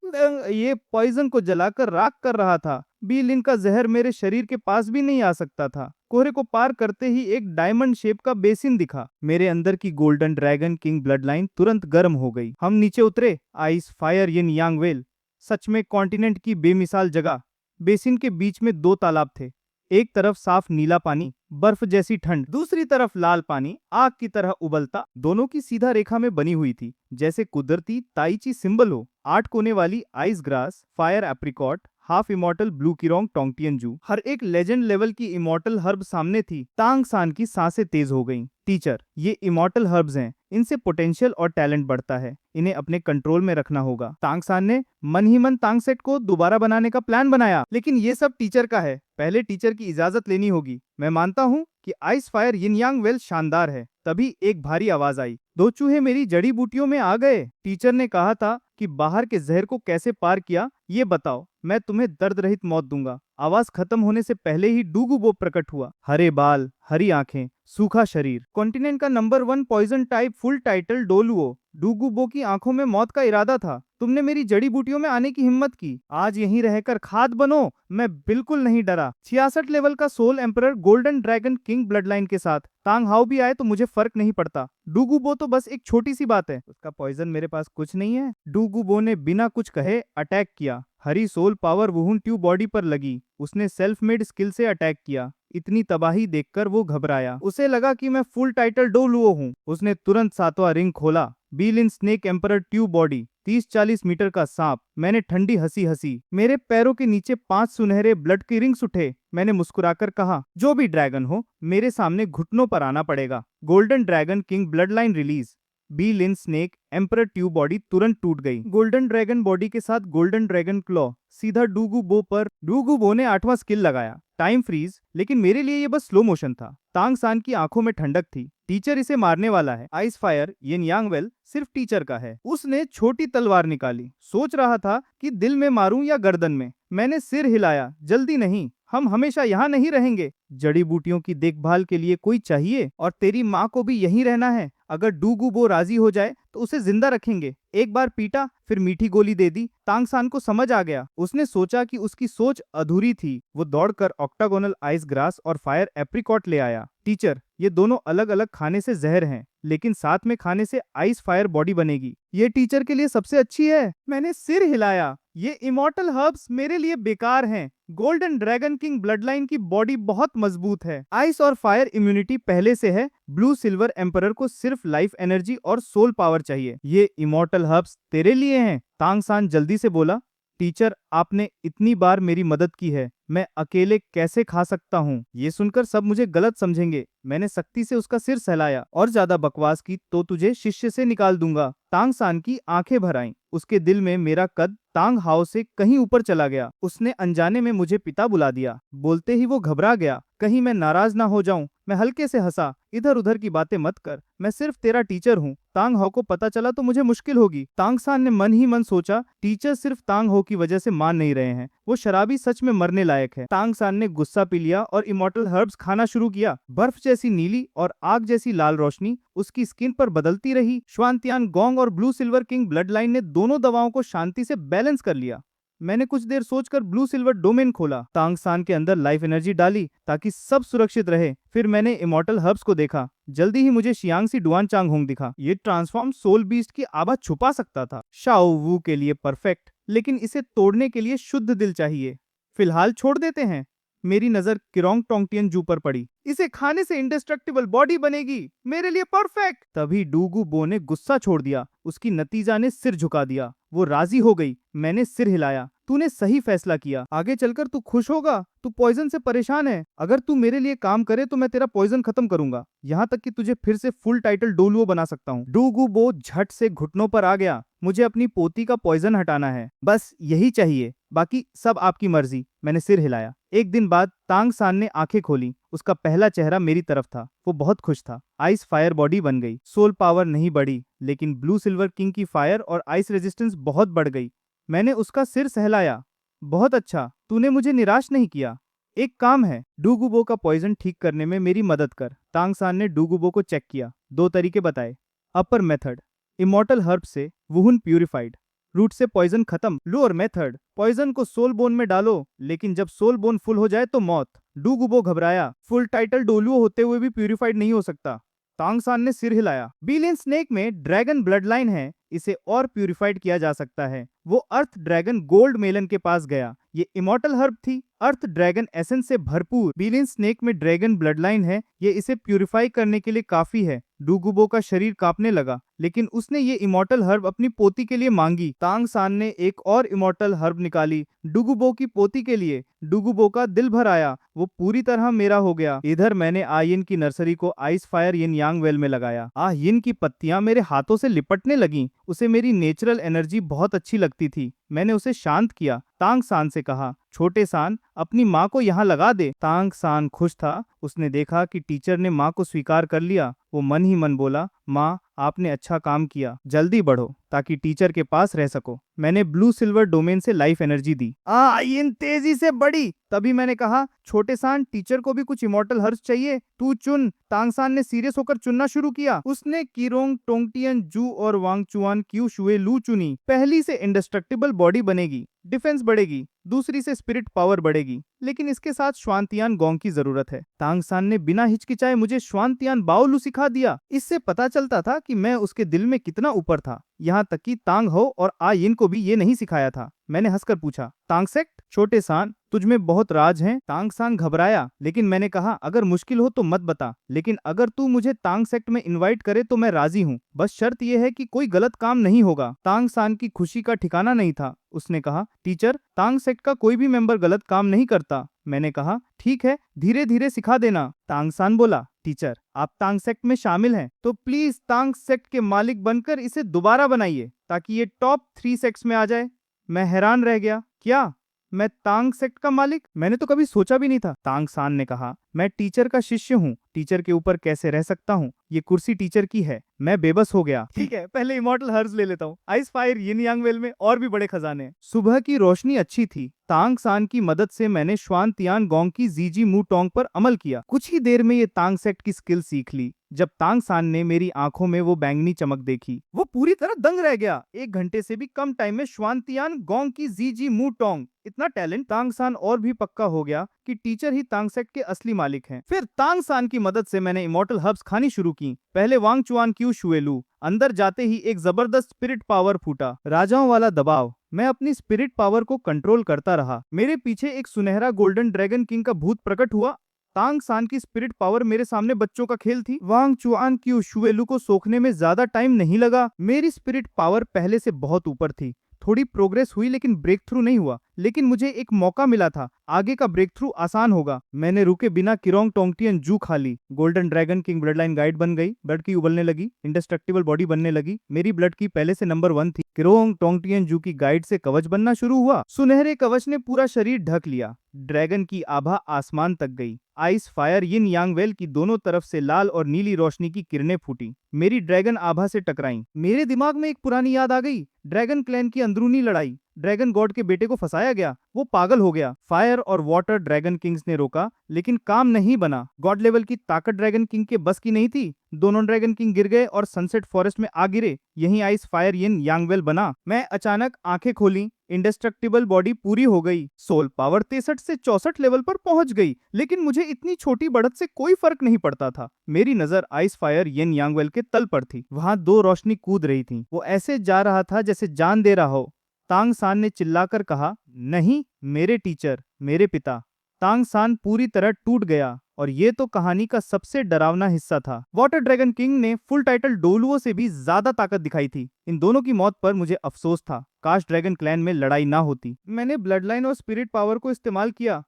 S1: ये पॉइजन को जलाकर राख कर रहा था। बीलिन का जहर मेरे शरीर के पास भी नहीं आ सकता था। कोहरे को पार करते ही एक डायमंड शेप का बेसिन दिखा। मेरे अंदर की golden dragon king blood line तुरंत गर्म हो गई। हम नीचे उतरे। आइस फायर यिन यांग वेल, सच में कॉन्टिनेंट की बेमिसाल जगह। बेसिन के बीच में 2 तालाब थे। एक तरफ साफ नीला पानी, बर्फ जैसी ठंड, दूसरी तरफ लाल पानी, आग की तरह उबलता। दोनों की सीधा रेखा में बनी हुई थी, जैसे कुदरती ताइची सिंबल हो। 8 कोने वाली ice grass, fire apricot, half immortal blue किरोंग टोंगटियनजू, हर एक लेजेंड लेवल की इमॉर्टल हर्ब सामने थी। तांग सान की सांसें तेज हो गईं। टीचर, ये इमॉर्टल हर्ब्स हैं, इनसे पोटेंशियल और टैलेंट बढ़ता है, इन्हें अपने कंट्रोल में रखना होगा। तांग सान ने मन ही मन तांग सेट को दोबारा बनाने का प्लान बनाया, लेकिन ये सब टीचर का है, पहले टीचर की इजाजत लेनी होगी। मैं मानता हूँ कि आइस फायर यिन यांग वेल शानदार है। तभी एक भारी आवाज आई, 2 चूहे मेरी जड़ी बूटियों में आ गए। टीचर ने कहा था कि बाहर के जहर को कैसे पार किया, ये बताओ, मैं तुम्हें दर्द रहित मौत दूंगा। आवाज खत्म होने से पहले ही डूगू बो प्रकट हुआ। हरे बाल, हरी आंखें, सूखा शरीर, कॉन्टिनेंट का number 1 poison type, full title Douluo. Dugu Bo की आंखों में मौत का इरादा था। तुमने मेरी जड़ी बूटियों में आने की हिम्मत की, आज यहीं रहकर खाद बनो। मैं बिल्कुल नहीं डरा। 66 लेवल का soul emperor golden dragon king blood line के साथ तांग हाउ भी आए तो मुझे फर्क नहीं पड़ता। डूगू बो तो बस एक छोटी सी बात है, उसका पॉइजन मेरे पास कुछ नहीं है। डूगू बो ने बिना कुछ कहे अटैक किया। हरी सोल पावर वुहुन ट्यूब बॉडी पर लगी। उसने सेल्फ मेड स्किल से अटैक किया। इतनी तबाही देखकर वो घबराया। उसे लगा कि मैं फुल टाइटल डोलुओ हूँ। उसने तुरंत 7वां रिंग खोला। Bilin snake emperor tube body, 30-40 meter का सांप। मैंने ठंडी हंसी हंसी। मेरे पैरों के नीचे 5 सुनहरे ब्लड की रिंग्स उठे। मैंने मुस्कुराकर कहा, जो भी ड्रैगन हो, मेरे सामने घुटनों पर आना पड़ेगा। Golden dragon king blood line release. Bilin snake emperor tube body तुरंत टूट गई। गोल्डन ड्रैगन बॉडी के साथ गोल्डन ड्रैगन क्लॉ सीधा डूगू बो पर। डूगू बो ने 8वां स्किल लगाया, टाइम फ्रीज, लेकिन मेरे लिए ये बस स्लो मोशन था। तांग सान की आंखों में ठंडक थी। टीचर इसे मारने वाला है। आइस फायर यिन यांग वेल सिर्फ टीचर का है। उसने छोटी तलवार निकाली। सोच रहा था कि दिल में मारूं या गर्दन में। मैंने सिर हिलाया, जल्दी नहीं, हम हमेशा यहाँ नहीं रहेंगे। जड़ी बूटियों की देखभाल के लिए कोई चाहिए, और तेरी माँ को भी यहीं रहना है। अगर डूगू बो राजी हो जाए तो उसे जिंदा रखेंगे। एक बार पीटा, फिर मीठी गोली दे दी। तांग सान को समझ आ गया। उसने सोचा कि उसकी सोच अधूरी थी। वो दौड़कर ऑक्टागोनल आइस ग्रास और फायर एप्रिकॉट ले आया। टीचर, ये दोनों अलग अलग खाने से जहर हैं, लेकिन साथ में खाने से आइस फायर बॉडी बनेगी। ये टीचर के लिए सबसे अच्छी है। मैंने सिर हिलाया। ये इमॉर्टल हर्ब्स मेरे लिए बेकार हैं। Golden dragon king blood line की बॉडी बहुत मजबूत है। आइस और फायर इम्यूनिटी पहले से है। ब्लू सिल्वर एम्परर को सिर्फ लाइफ एनर्जी और सोल पावर चाहिए। ये इमॉर्टल हर्ब्स तेरे लिए हैं। तांग सान जल्दी से बोला, टीचर, आपने इतनी बार मेरी मदद की है, मैं अकेले कैसे खा सकता हूँ? ये सुनकर सब मुझे गलत समझेंगे। मैंने सख्ती से उसका सिर सहलाया। और ज्यादा बकवास की तो तुझे शिष्य से निकाल दूंगा। तांग सान की आंखें भर आईं। उसके दिल में मेरा कद तांग हाओ से कहीं ऊपर चला गया। उसने अनजाने में मुझे पिता बुला दिया। बोलते ही वो घबरा गया, कहीं मैं नाराज ना हो जाऊं। मैं हल्के से हंसा, इधर उधर की बातें मत कर, मैं सिर्फ तेरा टीचर हूँ। तांग हाओ को पता चला तो मुझे मुश्किल होगी। तांग सान ने मन ही मन सोचा, टीचर सिर्फ तांग हाओ की वजह से मान नहीं रहे हैं, वो शराबी सच में मरने लायक है। तांग सान ने गुस्सा पी लिया और इमॉर्टल हर्ब्स खाना शुरू किया। बर्फ जैसी नीली और आग जैसी लाल रोशनी उसकी स्किन पर बदलती रही। श्वांतियान गोंग और blue silver king blood line ने दोनों दवाओं को शांति से बैलेंस कर लिया। मैंने कुछ देर सोचकर ब्लू सिल्वर डोमेन खोला। तांग सान के अंदर लाइफ एनर्जी डाली ताकि सब सुरक्षित रहे। फिर मैंने इमॉर्टल हर्ब्स को देखा। जल्दी ही मुझे शियांग सी डुआन चांग होंग दिखा। ये ट्रांसफॉर्म सोल बीस्ट की आवाज छुपा सकता था। शाओ वू के लिए परफेक्ट, लेकिन इसे तोड़ने के लिए शुद्ध दिल चाहिए। फिलहाल छोड़ देते हैं। मेरी नजर किरोंग टोंगटियनजू पर पड़ी। इसे खाने से इंडेस्ट्रक्टिबल बॉडी बनेगी, मेरे लिए परफेक्ट। तभी डूगू बो ने गुस्सा छोड़ दिया। उसकी नतीजा ने सिर झुका दिया। वो राजी हो गई। मैंने सिर हिलाया। तूने सही फैसला किया, आगे चलकर तू खुश होगा। तू पॉइजन से परेशान है, अगर तू मेरे लिए काम करे तो मैं तेरा पॉइजन खत्म करूंगा, यहाँ तक कि तुझे फिर से फुल टाइटल डोलुओ बना सकता हूँ। डूगूबो झट से घुटनों पर आ गया। मुझे अपनी पोती का पॉइजन हटाना है, बस यही चाहिए, बाकी सब आपकी मर्जी। मैंने सिर हिलाया। एक दिन बाद तांग सान ने आंखें खोली। उसका पहला चेहरा मेरी तरफ था। वो बहुत खुश था। आइस फायर बॉडी बन गई। सोल पावर नहीं बढ़ी, लेकिन ब्लू सिल्वर किंग की फायर और आइस रेजिस्टेंस बहुत बढ़ गई। मैंने उसका सिर सहलाया। बहुत अच्छा, तूने मुझे निराश नहीं किया। एक काम है, डूगुबो का पॉइजन ठीक करने में मेरी मदद कर। तांग सान ने डूगुबो को चेक किया, 2 तरीके बताए। अपर मेथड, इमॉर्टल हर्ब से वुहुन प्यूरिफाइड, रूट से पॉइजन खत्म। लोअर मेथड, पॉइजन को सोल बोन में डालो, लेकिन जब सोल बोन फुल हो जाए तो मौत। डूगुबो घबराया। फुल टाइटल डोलुओ होते हुए भी प्यूरिफाइड नहीं हो सकता। तांग सान ने सिर हिलाया। बिलियन स्नेक में ड्रैगन ब्लड लाइन है, इसे और प्यूरिफाइड किया जा सकता है। वो अर्थ ड्रैगन गोल्ड मेलन के पास गया। ये इमॉर्टल हर्ब थी, अर्थ ड्रैगन एसेंस से भरपूर। बिलियन स्नेक में ड्रैगन ब्लड लाइन है, ये इसे प्यूरिफाई करने के लिए काफी है। डूगुबो का शरीर कांपने लगा, लेकिन उसने ये इमॉर्टल हर्ब अपनी पोती के लिए मांगी। तांग सान ने एक और इमॉर्टल हर्ब निकाली, डूगुबो की पोती के लिए। डूगुबो का दिल भर आया, वो पूरी तरह मेरा हो गया। इधर मैंने आयिन की नर्सरी को आइस फायर यिन यांग वेल में लगाया। आयिन की पत्तियां मेरे हाथों से लिपटने लगीं। उसे मेरी नेचुरल एनर्जी बहुत अच्छी लगती थी। मैंने उसे शांत किया। तांग सान से कहा, छोटे सान, अपनी माँ को यहाँ लगा दे। तांग सान खुश था। उसने देखा कि टीचर ने माँ को स्वीकार कर लिया। वो मन ही मन बोला, माँ, आपने अच्छा काम किया, जल्दी बढ़ो ताकि टीचर के पास रह सको। मैंने ब्लू सिल्वर डोमेन से लाइफ एनर्जी दी। आयिन तेजी से बढ़ी। तभी मैंने कहा, छोटे सान, टीचर को भी कुछ इमॉर्टल हर्ब्स चाहिए, तू चुन। तांग सान ने सीरियस होकर चुनना शुरू किया। उसने किरोंग, टोंगटियन, जू और वांगचुआन क्यू शुए लू चुनी। पहली से इंडेस्ट्रक्टिबल बॉडी बनेगी, डिफेंस बढ़ेगी। दूसरी से स्पिरिट पावर बढ़ेगी, लेकिन इसके साथ श्वांतियान गोंग की जरूरत है। तांग सान ने बिना हिचकिचाए मुझे श्वांतियान बाओलू सिखा दिया। इससे पता चलता था कि मैं उसके दिल में कितना ऊपर था। यहाँ तक कि तांग हो और आयिन को भी ये नहीं सिखाया था। मैंने हंसकर पूछा, तांग सेक्ट? छोटे सान, तुझमें बहुत राज हैं। तांग सान घबराया, लेकिन मैंने कहा, अगर मुश्किल हो तो मत बता, लेकिन अगर तू मुझे तांग सेक्ट में इनवाइट करे तो मैं राजी हूँ। बस शर्त यह है कि कोई गलत काम नहीं होगा। तांग सान की खुशी का ठिकाना नहीं था। उसने कहा, टीचर, तांग सेक्ट का कोई भी मेंबर गलत काम नहीं करता। मैंने कहा, ठीक है, धीरे धीरे सिखा देना। तांग सान बोला, टीचर, आप तांग सेक्ट में शामिल हैं तो प्लीज तांग सेक्ट के मालिक बनकर इसे दोबारा बनाइए ताकि ये टॉप 3 सेक्ट्स में आ जाए। मैं हैरान रह गया, क्या मैं तांग सेक्ट का मालिक? मैंने तो कभी सोचा भी नहीं था। तांग सान ने कहा, मैं टीचर का शिष्य हूँ, टीचर के ऊपर कैसे रह सकता हूँ? ये कुर्सी टीचर की है। मैं बेबस हो गया। ठीक है, पहले इमॉर्टल हर्ब्स ले लेता हूँ। आइस फायर यिन यांग वेल में और भी बड़े खजाने हैं। सुबह की रोशनी अच्छी थी। तांग सान की मदद से मैंने श्वांतियान गोंग की जीजी मू टोंग पर अमल किया। कुछ ही देर में ये तांग सेक्ट की स्किल सीख ली। जब तांग सान ने मेरी आंखों में वो बैंगनी चमक देखी, वो पूरी तरह दंग रह गया। 1 घंटे से भी कम टाइम में श्वांतियान गोंग की जीजी मू टोंग, इतना टैलेंट! तांग सान और भी पक्का हो गया कि टीचर ही तांग सेक्ट के असली मालिक हैं। फिर तांग सान की मदद से मैंने इमॉर्टल हर्ब्स खानी शुरू की। पहले वांगचुआन क्यू शुए लू। अंदर जाते ही एक जबरदस्त स्पिरिट पावर फूटा, राजाओं वाला दबाव। मैं अपनी स्पिरिट पावर को कंट्रोल करता रहा। मेरे पीछे एक सुनहरा गोल्डन ड्रैगन किंग का भूत प्रकट हुआ। तांग सान की स्पिरिट पावर मेरे सामने बच्चों का खेल थी। वांगचुआन क्यू शुएलू को सोखने में ज्यादा टाइम नहीं लगा। मेरी स्पिरिट पावर पहले से बहुत ऊपर थी। थोड़ी प्रोग्रेस हुई, लेकिन ब्रेक थ्रू नहीं हुआ। लेकिन मुझे एक मौका मिला था, आगे का ब्रेक थ्रू आसान होगा। मैंने रुके बिना किरोंग टोंगटियन जू खा ली। Golden dragon king blood line guide बन गई। ब्लड की उबलने लगी, इंडेस्ट्रक्टिबल बॉडी बनने लगी। मेरी ब्लड की पहले से नंबर 1 थी। किरोंग टोंगटियन जू की गाइड से कवच बनना शुरू हुआ। सुनहरे कवच ने पूरा शरीर ढक लिया। ड्रैगन की आभा आसमान तक गई। आइस फायर यिन यांग वेल की दोनों तरफ से लाल और नीली रोशनी की किरणें फूटी, मेरी ड्रैगन आभा से टकराईं। मेरे दिमाग में एक पुरानी याद आ गई, ड्रैगन क्लैन की अंदरूनी लड़ाई। ड्रैगन गॉड के बेटे को फंसाया गया, वो पागल हो गया। फायर और वाटर ड्रैगन किंग्स ने रोका, लेकिन काम नहीं बना। गॉड लेवल की ताकत ड्रैगन किंग के बस की नहीं थी। दोनों ड्रैगन किंग गिर गए और सनसेट फॉरेस्ट में आ गिरे। यहीं आइस फायर यिन यांग वेल बना। मैं अचानक आंखें खोली, इंडेस्ट्रक्टिबल बॉडी पूरी हो गई। सोल पावर 63 से 64 लेवल पर पहुंच गई, लेकिन मुझे इतनी छोटी बढ़त से कोई फर्क नहीं पड़ता था। मेरी नजर आइस फायर यिन यांग वेल के तल पर थी। वहां 2 रोशनी कूद रही थी। वो ऐसे जा रहा था जैसे जान दे रहा हो। तांग सान ने चिल्लाकर कहा, नहीं, मेरे टीचर, मेरे पिता। तांग सान पूरी तरह टूट गया। और ये तो कहानी का सबसे डरावना हिस्सा था। वाटर ड्रैगन किंग ने फुल टाइटल डोलुओ से भी ज्यादा ताकत दिखाई थी। इन दोनों की मौत पर मुझे अफसोस था। काश ड्रैगन क्लैन में लड़ाई ना होती। मैंने ब्लड लाइन और स्पिरिट पावर को इस्तेमाल किया।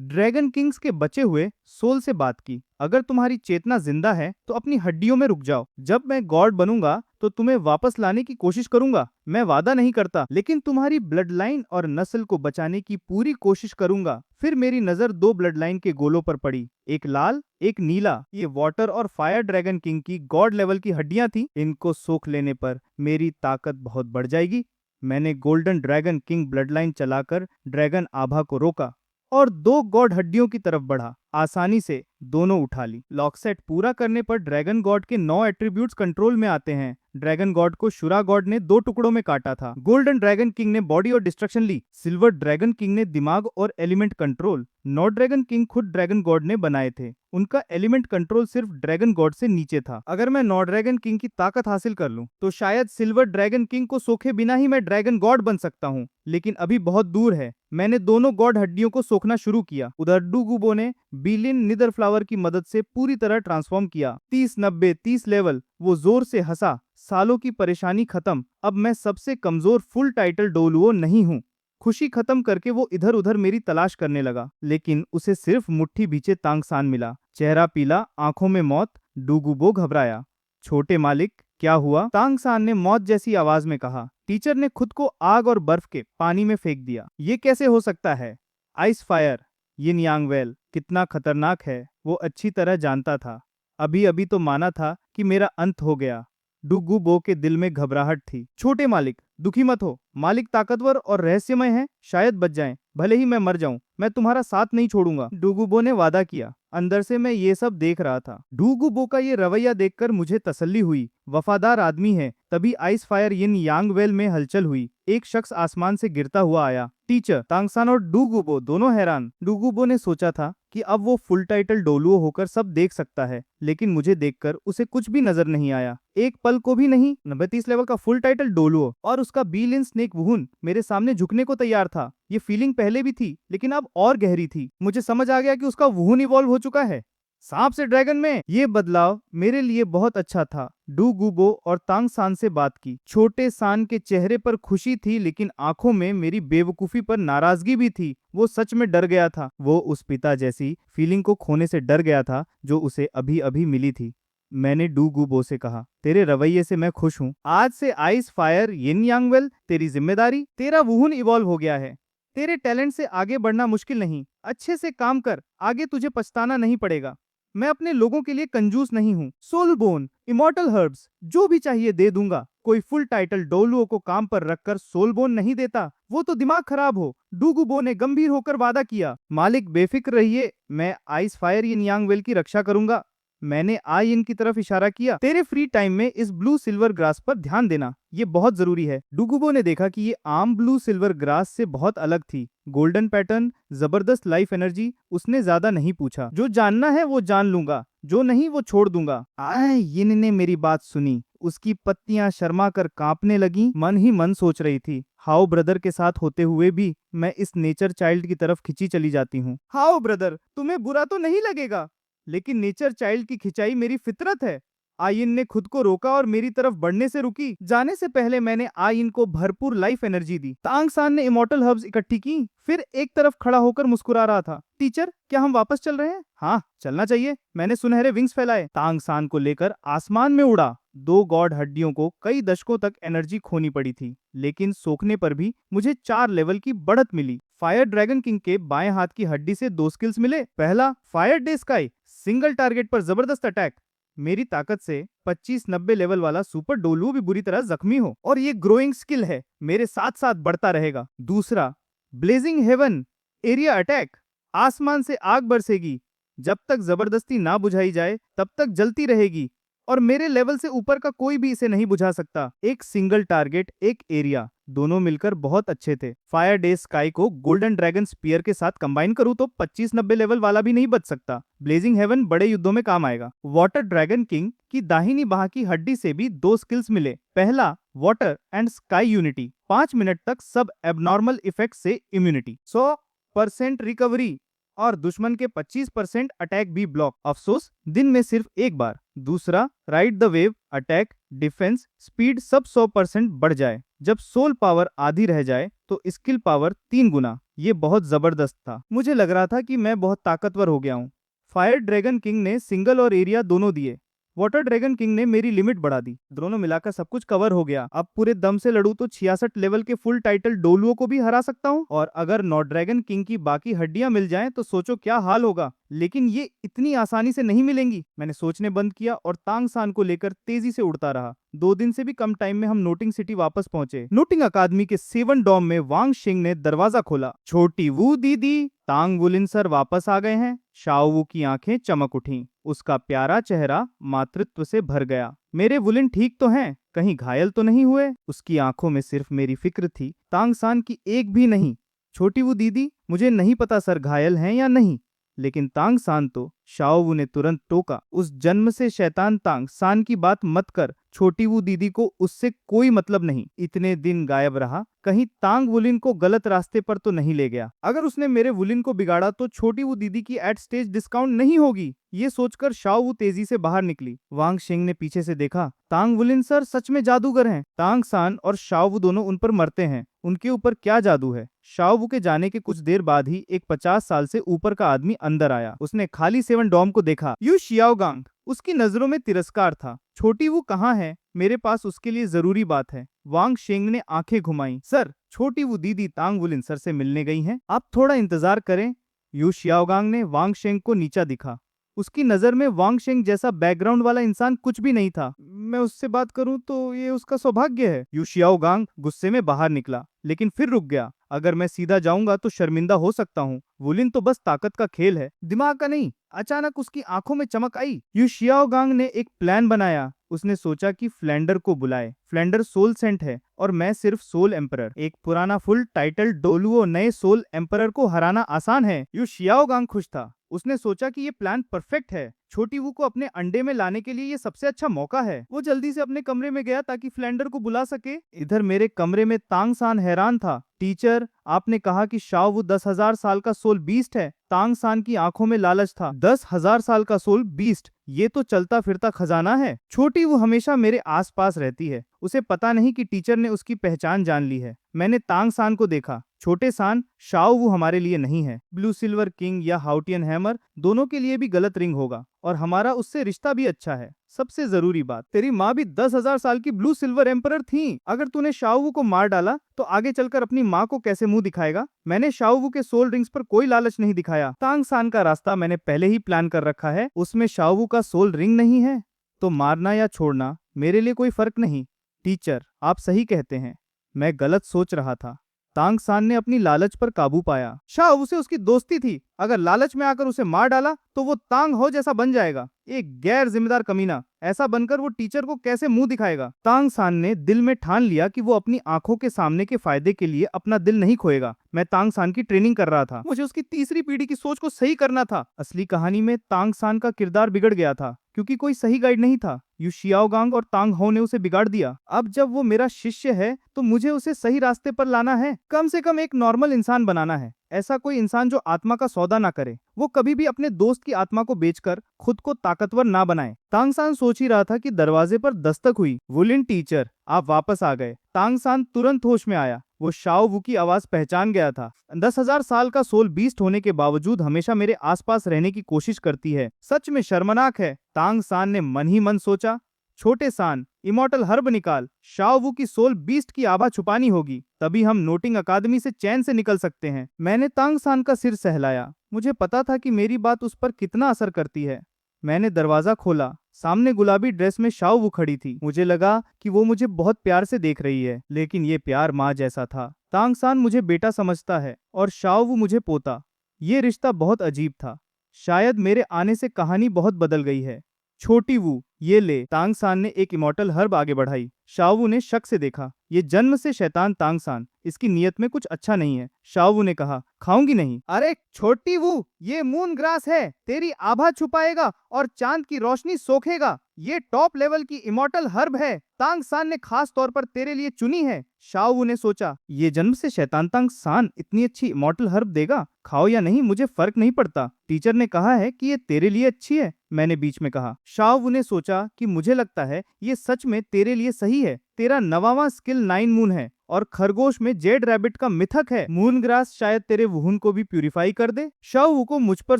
S1: ड्रैगन किंग्स के बचे हुए सोल से बात की। अगर तुम्हारी चेतना जिंदा है तो अपनी हड्डियों में रुक जाओ। जब मैं गॉड बनूंगा तो तुम्हें वापस लाने की कोशिश करूंगा। मैं वादा नहीं करता, लेकिन तुम्हारी ब्लड लाइन और नस्ल को बचाने की पूरी कोशिश करूंगा। फिर मेरी नजर दो ब्लड लाइन के गोलों पर पड़ी, एक लाल एक नीला। ये वाटर और फायर ड्रैगन किंग की गॉड लेवल की हड्डियां थी। इनको सोख लेने पर मेरी ताकत बहुत बढ़ जाएगी। मैंने golden dragon king blood line चलाकर ड्रैगन आभा को रोका और दो गॉड हड्डियों की तरफ बढ़ा। आसानी से दोनों उठा ली। लॉक सेट पूरा करने पर ड्रैगन गॉड के 9 एट्रीब्यूट्स कंट्रोल में आते हैं। ड्रैगन गॉड को शुरा गॉड ने 2 टुकड़ों में काटा था। गोल्डन ड्रैगन किंग ने बॉडी और डिस्ट्रक्शन ली। सिल्वर ड्रैगन किंग ने दिमाग और एलिमेंट कंट्रोल। नौ ड्रैगन किंग खुद ड्रैगन गॉड ने बनाए थे। उनका एलिमेंट कंट्रोल सिर्फ ड्रैगन गॉड से नीचे था। अगर मैं नौ ड्रैगन किंग की ताकत हासिल कर लूं तो शायद सिल्वर ड्रैगन किंग को सोखे बिना ही मैं ड्रैगन गॉड बन सकता हूं, लेकिन अभी बहुत दूर है। मैंने दोनों गॉड हड्डियों को सोखना शुरू किया। उधर डूगुबो ने बिलिन निदर फ्लावर की मदद से पूरी तरह ट्रांसफॉर्म किया। 30-90-30 लेवल। वो जोर से हंसा। सालों की परेशानी खत्म। अब मैं सबसे कमजोर फुल टाइटल डोलुओ नहीं हूँ। खुशी खत्म करके वो इधर उधर मेरी तलाश करने लगा, लेकिन उसे सिर्फ मुट्ठी भीचे तांगसान मिला। चेहरा पीला, आंखों में मौत। डूगुबो घबराया। छोटे मालिक, क्या हुआ? तांगसान ने मौत जैसी आवाज में कहा। टीचर ने खुद को आग और बर्फ के पानी में फेंक दिया। ये कैसे हो सकता है? आइस फायर, यिन यांग वेल कितना खतरनाक है वो अच्छी तरह जानता था। अभी अभी तो माना था कि मेरा अंत हो गया। डुगुबो के दिल में घबराहट थी। छोटे मालिक, दुखी मत हो। मालिक ताकतवर और रहस्यमय है, शायद बच जाएं। भले ही मैं मर जाऊं, मैं तुम्हारा साथ नहीं छोड़ूंगा। डुगुबो ने वादा किया। अंदर से मैं ये सब देख रहा था। डुगुबो का ये रवैया देखकर मुझे तसल्ली हुई। वफादार आदमी है। तभी आइस फायर यिन यांगवेल में हलचल हुई। एक शख्स आसमान से गिरता हुआ आया। टीचर, तांगसान और डुगुबो दोनों हैरान। डुगुबो ने सोचा था कि अब वो फुल टाइटल डोलुओ होकर सब देख सकता है, लेकिन मुझे देखकर उसे कुछ भी नजर नहीं आया, एक पल को भी नहीं। 30 लेवल का फुल टाइटल डोलुओ और उसका बीलिन स्नेक वुहुन मेरे सामने झुकने को तैयार था। ये फीलिंग पहले भी थी, लेकिन अब और गहरी थी। मुझे समझ आ गया कि उसका वुहुन इवॉल्व हो चुका है। सांप से ड्रैगन में। ये बदलाव मेरे लिए बहुत अच्छा था। डुगुबो और तांगसान से बात की। छोटे सान के चेहरे पर खुशी थी, लेकिन आंखों में मेरी बेवकूफी पर नाराजगी भी थी। वो सच में डर गया था। वो उस पिता जैसी फीलिंग को खोने से डर गया था जो उसे अभी अभी मिली थी। मैंने डुगुबो से कहा, तेरे रवैये से मैं खुश हूँ। आज से आइस फायर यिन यांगवेल तेरी जिम्मेदारी। तेरा वुहुन इवॉल्व हो गया है। तेरे टैलेंट से आगे बढ़ना मुश्किल नहीं। अच्छे से काम कर, आगे तुझे पछताना नहीं पड़ेगा। मैं अपने लोगों के लिए कंजूस नहीं हूँ। सोल बोन, इमॉर्टल हर्ब्स, जो भी चाहिए दे दूंगा। कोई फुल टाइटल डोलुओ को काम पर रखकर सोल बोन नहीं देता। वो तो दिमाग खराब हो। डुगुबो ने गंभीर होकर वादा किया। मालिक बेफिक्र रहिए, मैं आइस फायर यिन यांगवेल की रक्षा करूंगा। मैंने आयन की तरफ इशारा किया। तेरे फ्री टाइम में इस ब्लू सिल्वर ग्रास पर ध्यान देना, ये बहुत जरूरी है। डुगुबो ने देखा कि ये आम ब्लू सिल्वर ग्रास से बहुत अलग थी। गोल्डन पैटर्न, जबरदस्त लाइफ एनर्जी। उसने ज्यादा नहीं पूछा। जो जानना है वो जान लूंगा, जो नहीं वो छोड़ दूंगा। यिन ने मेरी बात सुनी। उसकी पत्तियां शर्मा कर कांपने लगी। मन ही मन सोच रही थी, हाउ ब्रदर के साथ होते हुए भी मैं इस नेचर चाइल्ड की तरफ खिंची चली जाती हूँ। हाउ ब्रदर, तुम्हें बुरा तो नहीं लगेगा? लेकिन नेचर चाइल्ड की खिंचाई मेरी फितरत है। आयन ने खुद को रोका और मेरी तरफ बढ़ने से रुकी। जाने से पहले मैंने आयन को भरपूर लाइफ एनर्जी दी। तांगसान ने इमॉर्टल हर्ब्स इकट्ठी की, फिर एक तरफ खड़ा होकर मुस्कुरा रहा था। टीचर, क्या हम वापस चल रहे हैं? हाँ, चलना चाहिए। मैंने सुनहरे विंग्स फैलाए। तांगसान को लेकर आसमान में उड़ा। दो गॉड हड्डियों को कई दशकों तक एनर्जी खोनी पड़ी थी, लेकिन सोखने पर भी मुझे 4 लेवल की बढ़त मिली। फायर ड्रैगन किंग के बाएं हाथ की हड्डी से 2 स्किल्स मिले। पहला, fire day sky, single target पर जबरदस्त अटैक। मेरी ताकत से 25-90 लेवल वाला सुपर डोलू भी बुरी तरह जख्मी हो, और ये ग्रोइंग स्किल है, मेरे साथ साथ बढ़ता रहेगा। दूसरा, ब्लेजिंग हेवन, एरिया अटैक, आसमान से आग बरसेगी। जब तक जबरदस्ती ना बुझाई जाए तब तक जलती रहेगी, और मेरे लेवल से ऊपर का कोई भी इसे नहीं बुझा सकता। एक सिंगल टारगेट, एक एरिया, दोनों मिलकर बहुत अच्छे थे। फायर डे स्काई को गोल्डन ड्रैगन स्पीयर के साथ कंबाइन करूं तो 25-90 लेवल वाला भी नहीं बच सकता। ब्लेजिंग हेवन बड़े युद्धों में काम आएगा। वाटर ड्रैगन किंग की दाहिनी बाह की हड्डी से भी 2 स्किल्स मिले। पहला, water and sky unity. 5 minute तक सब एबनॉर्मल इफेक्ट से इम्यूनिटी। 100% रिकवरी और दुश्मन के 25% अटैक भी ब्लॉक। अफसोस दिन में सिर्फ एक बार। दूसरा, ride the wave, attack, defence, speed सब 100% बढ़ जाए। जब सोल पावर आधी रह जाए तो स्किल पावर 3 गुना। ये बहुत जबरदस्त था। मुझे लग रहा था कि मैं बहुत ताकतवर हो गया हूँ। फायर ड्रैगन किंग ने सिंगल और एरिया दोनों दिए। वाटर ड्रैगन किंग ने मेरी लिमिट बढ़ा दी। दोनों मिलाकर सब कुछ कवर हो गया। अब पूरे दम से लड़ू तो 66 लेवल के फुल टाइटल डोलुओ को भी हरा सकता हूँ। और अगर नॉट ड्रैगन किंग की बाकी हड्डियां मिल जाएं तो सोचो क्या हाल होगा। लेकिन ये इतनी आसानी से नहीं मिलेंगी। मैंने सोचने बंद किया और तांग सान को लेकर तेजी से उड़ता रहा। 2 दिन से भी कम टाइम में हम नोटिंग सिटी वापस पहुंचे। नोटिंग अकादमी के 7 डॉम में वांग शिंग ने दरवाजा खोला। छोटी वू दीदी, तांग वुलिन सर वापस आ गए हैं। शाओ वू की आंखें चमक उठी। उसका प्यारा चेहरा मातृत्व से भर गया। मेरे वुलिन ठीक तो हैं? कहीं घायल तो नहीं हुए? उसकी आंखों में सिर्फ मेरी फिक्र थी, तांग सान की एक भी नहीं। छोटी वू दीदी, मुझे नहीं पता सर घायल हैं या नहीं, लेकिन तांग सान तो। शाओ वू ने तुरंत टोका, उस जन्म से शैतान तांग सान की बात मत कर। छोटी वू दीदी को उससे कोई मतलब नहीं। इतने दिन गायब रहा, कहीं तांग वुलिन को गलत रास्ते पर तो नहीं ले गया। अगर उसने मेरे वुलिन को बिगाड़ा तो छोटी वू दीदी की एट स्टेज डिस्काउंट नहीं होगी। ये सोचकर शाओ वू तेजी से बाहर निकली। वांग शिंग ने पीछे से देखा। तांग वुलिन सर सच में जादूगर हैं। तांग सान और शाओ वू दोनों उन पर मरते हैं। उनके ऊपर क्या जादू है? शाओ वू के जाने के कुछ देर बाद ही एक 50 साल से ऊपर का आदमी अंदर आया। उसने खाली 7 डॉम को देखा। Yu Xiaogang. उसकी नजरों में तिरस्कार था। छोटी वू कहाँ है? मेरे पास उसके लिए जरूरी बात है। वांग शेंग ने आंखें घुमाई। सर, छोटी वू दीदी तांग वुलिन सर से मिलने गई हैं। आप थोड़ा इंतजार करें। यू शियाओगांग ने वांग शेंग को नीचा दिखा। उसकी नजर में वांग शेंग जैसा बैकग्राउंड वाला इंसान कुछ भी नहीं था। मैं उससे बात करूं तो ये उसका सौभाग्य है। यू शियाओगांग गुस्से में बाहर निकला, लेकिन फिर रुक गया। अगर मैं सीधा जाऊंगा तो शर्मिंदा हो सकता हूँ। वुलिन तो बस ताकत का खेल है, दिमाग का नहीं। अचानक उसकी आंखों में चमक आई। यू शियाओगांग ने एक प्लान बनाया। उसने सोचा कि फ्लैंडर को बुलाए। फ्लैंडर सोल सेंट है और मैं सिर्फ सोल एम्परर। एक पुराना फुल टाइटल डोलुओ नए सोल एम्परर को हराना आसान है। यू शियाओगांग खुश था। उसने सोचा कि ये प्लान परफेक्ट है। छोटी वू को अपने अंडे में लाने के लिए ये सबसे अच्छा मौका है। वो जल्दी से अपने कमरे में गया ताकि फ्लैंडर को बुला सके। इधर मेरे कमरे में तांग सान हैरान था। टीचर, आपने कहा कि शाओ वू 10,000 साल का सोल बीस्ट है। तांग सान की आंखों में लालच था। 10,000 साल का सोल बीस्ट, ये तो चलता फिरता खजाना है। छोटी वो हमेशा मेरे आसपास रहती है। उसे पता नहीं कि टीचर ने उसकी पहचान जान ली है। मैंने तांग सान को देखा। छोटे सान, शाओ वू हमारे लिए नहीं है। ब्लू सिल्वर किंग या हाउटियन हैमर दोनों के लिए भी गलत रिंग होगा, और हमारा उससे रिश्ता भी अच्छा है। सबसे जरूरी बात, तेरी माँ भी 10,000 साल की ब्लू सिल्वर एम्परर थी। अगर तूने शाओ वू को मार डाला तो आगे चलकर अपनी माँ को कैसे मुंह दिखाएगा? मैंने शाओ वू के सोल रिंग्स पर कोई लालच नहीं दिखाया। तांग सान का रास्ता मैंने पहले ही प्लान कर रखा है। उसमें शाओ वू का सोल रिंग नहीं है तो मारना या छोड़ना मेरे लिए कोई फर्क नहीं। टीचर, आप सही कहते हैं, मैं गलत सोच रहा था। तांग सान ने अपनी लालच पर काबू पाया। शाओ वू से उसकी दोस्ती थी। अगर लालच में आकर उसे मार डाला तो वो तांग हो जैसा बन जाएगा, एक गैर जिम्मेदार कमीना। ऐसा बनकर वो टीचर को कैसे मुंह दिखाएगा? तांग सान ने दिल में ठान लिया कि वो अपनी आंखों के सामने के फायदे के लिए अपना दिल नहीं खोएगा। मैं तांग सान की ट्रेनिंग कर रहा था। मुझे उसकी तीसरी पीढ़ी की सोच को सही करना था। असली कहानी में तांग सान का किरदार बिगड़ गया था क्योंकि कोई सही गाइड नहीं था। यू शियाओगांग और तांग हो ने उसे बिगाड़ दिया। अब जब वो मेरा शिष्य है तो मुझे उसे सही रास्ते पर लाना है। कम से कम एक नॉर्मल इंसान बनाना है। ऐसा कोई इंसान जो आत्मा का सौदा ना करे। वो कभी भी अपने दोस्त की आत्मा को बेचकर खुद को ताकतवर ना बनाए। तांग सान सोच ही रहा था कि दरवाजे पर दस्तक हुई। वुलिन टीचर, आप वापस आ गए। तांग सान तुरंत होश में आया। वो शाओ वू की आवाज पहचान गया था। 10,000 साल का सोल बीस्ट होने के बावजूद हमेशा मेरे आसपास रहने की कोशिश करती है। सच में शर्मनाक है। तांग सान ने मन ही मन सोचा। छोटे सान, इमॉर्टल हर्ब निकाल। शाओ वू की सोल बीस्ट की आभा छुपानी होगी, तभी हम नोटिंग अकादमी से चैन से निकल सकते हैं। मैंने तांग सान का सिर सहलाया। मुझे पता था कि मेरी बात उस पर कितना असर करती है। मैंने दरवाजा खोला। सामने गुलाबी ड्रेस में शाओ वू खड़ी थी। मुझे लगा कि वो मुझे बहुत प्यार से देख रही है, लेकिन ये प्यार माँ जैसा था। तांग सान मुझे बेटा समझता है और शाओ वू मुझे पोता। ये रिश्ता बहुत अजीब था। शायद मेरे आने से कहानी बहुत बदल गई है। छोटी वू, ये ले। तांग सान ने एक इमॉर्टल हर्ब आगे बढ़ाई। शाओ वू ने शक से देखा। ये जन्म से शैतान तांग सान, इसकी नीयत में कुछ अच्छा नहीं है। शाओ वू ने कहा, खाऊंगी नहीं। अरे छोटी वू, ये मून ग्रास है, तेरी आभा छुपाएगा और चांद की रोशनी सोखेगा। ये टॉप लेवल की इमॉर्टल हर्ब है, तांग सान ने खास तौर पर तेरे लिए चुनी है। शाओ wu ने सोचा, ये जन्म से शैतान तांग सान इतनी अच्छी इमॉर्टल हर्ब देगा, खाओ या नहीं मुझे फर्क नहीं पड़ता, टीचर ने कहा है कि ये तेरे लिए अच्छी है, मैंने बीच में कहा। शाओ wu ने सोचा कि मुझे लगता है ये सच में तेरे लिए सही है, तेरा नवावां स्किल 9 मून है और खरगोश में जेड रैबिट का मिथक है, मून ग्रास शायद तेरे वुहुन को भी प्यूरिफाई कर दे। शाओ wu को मुझ पर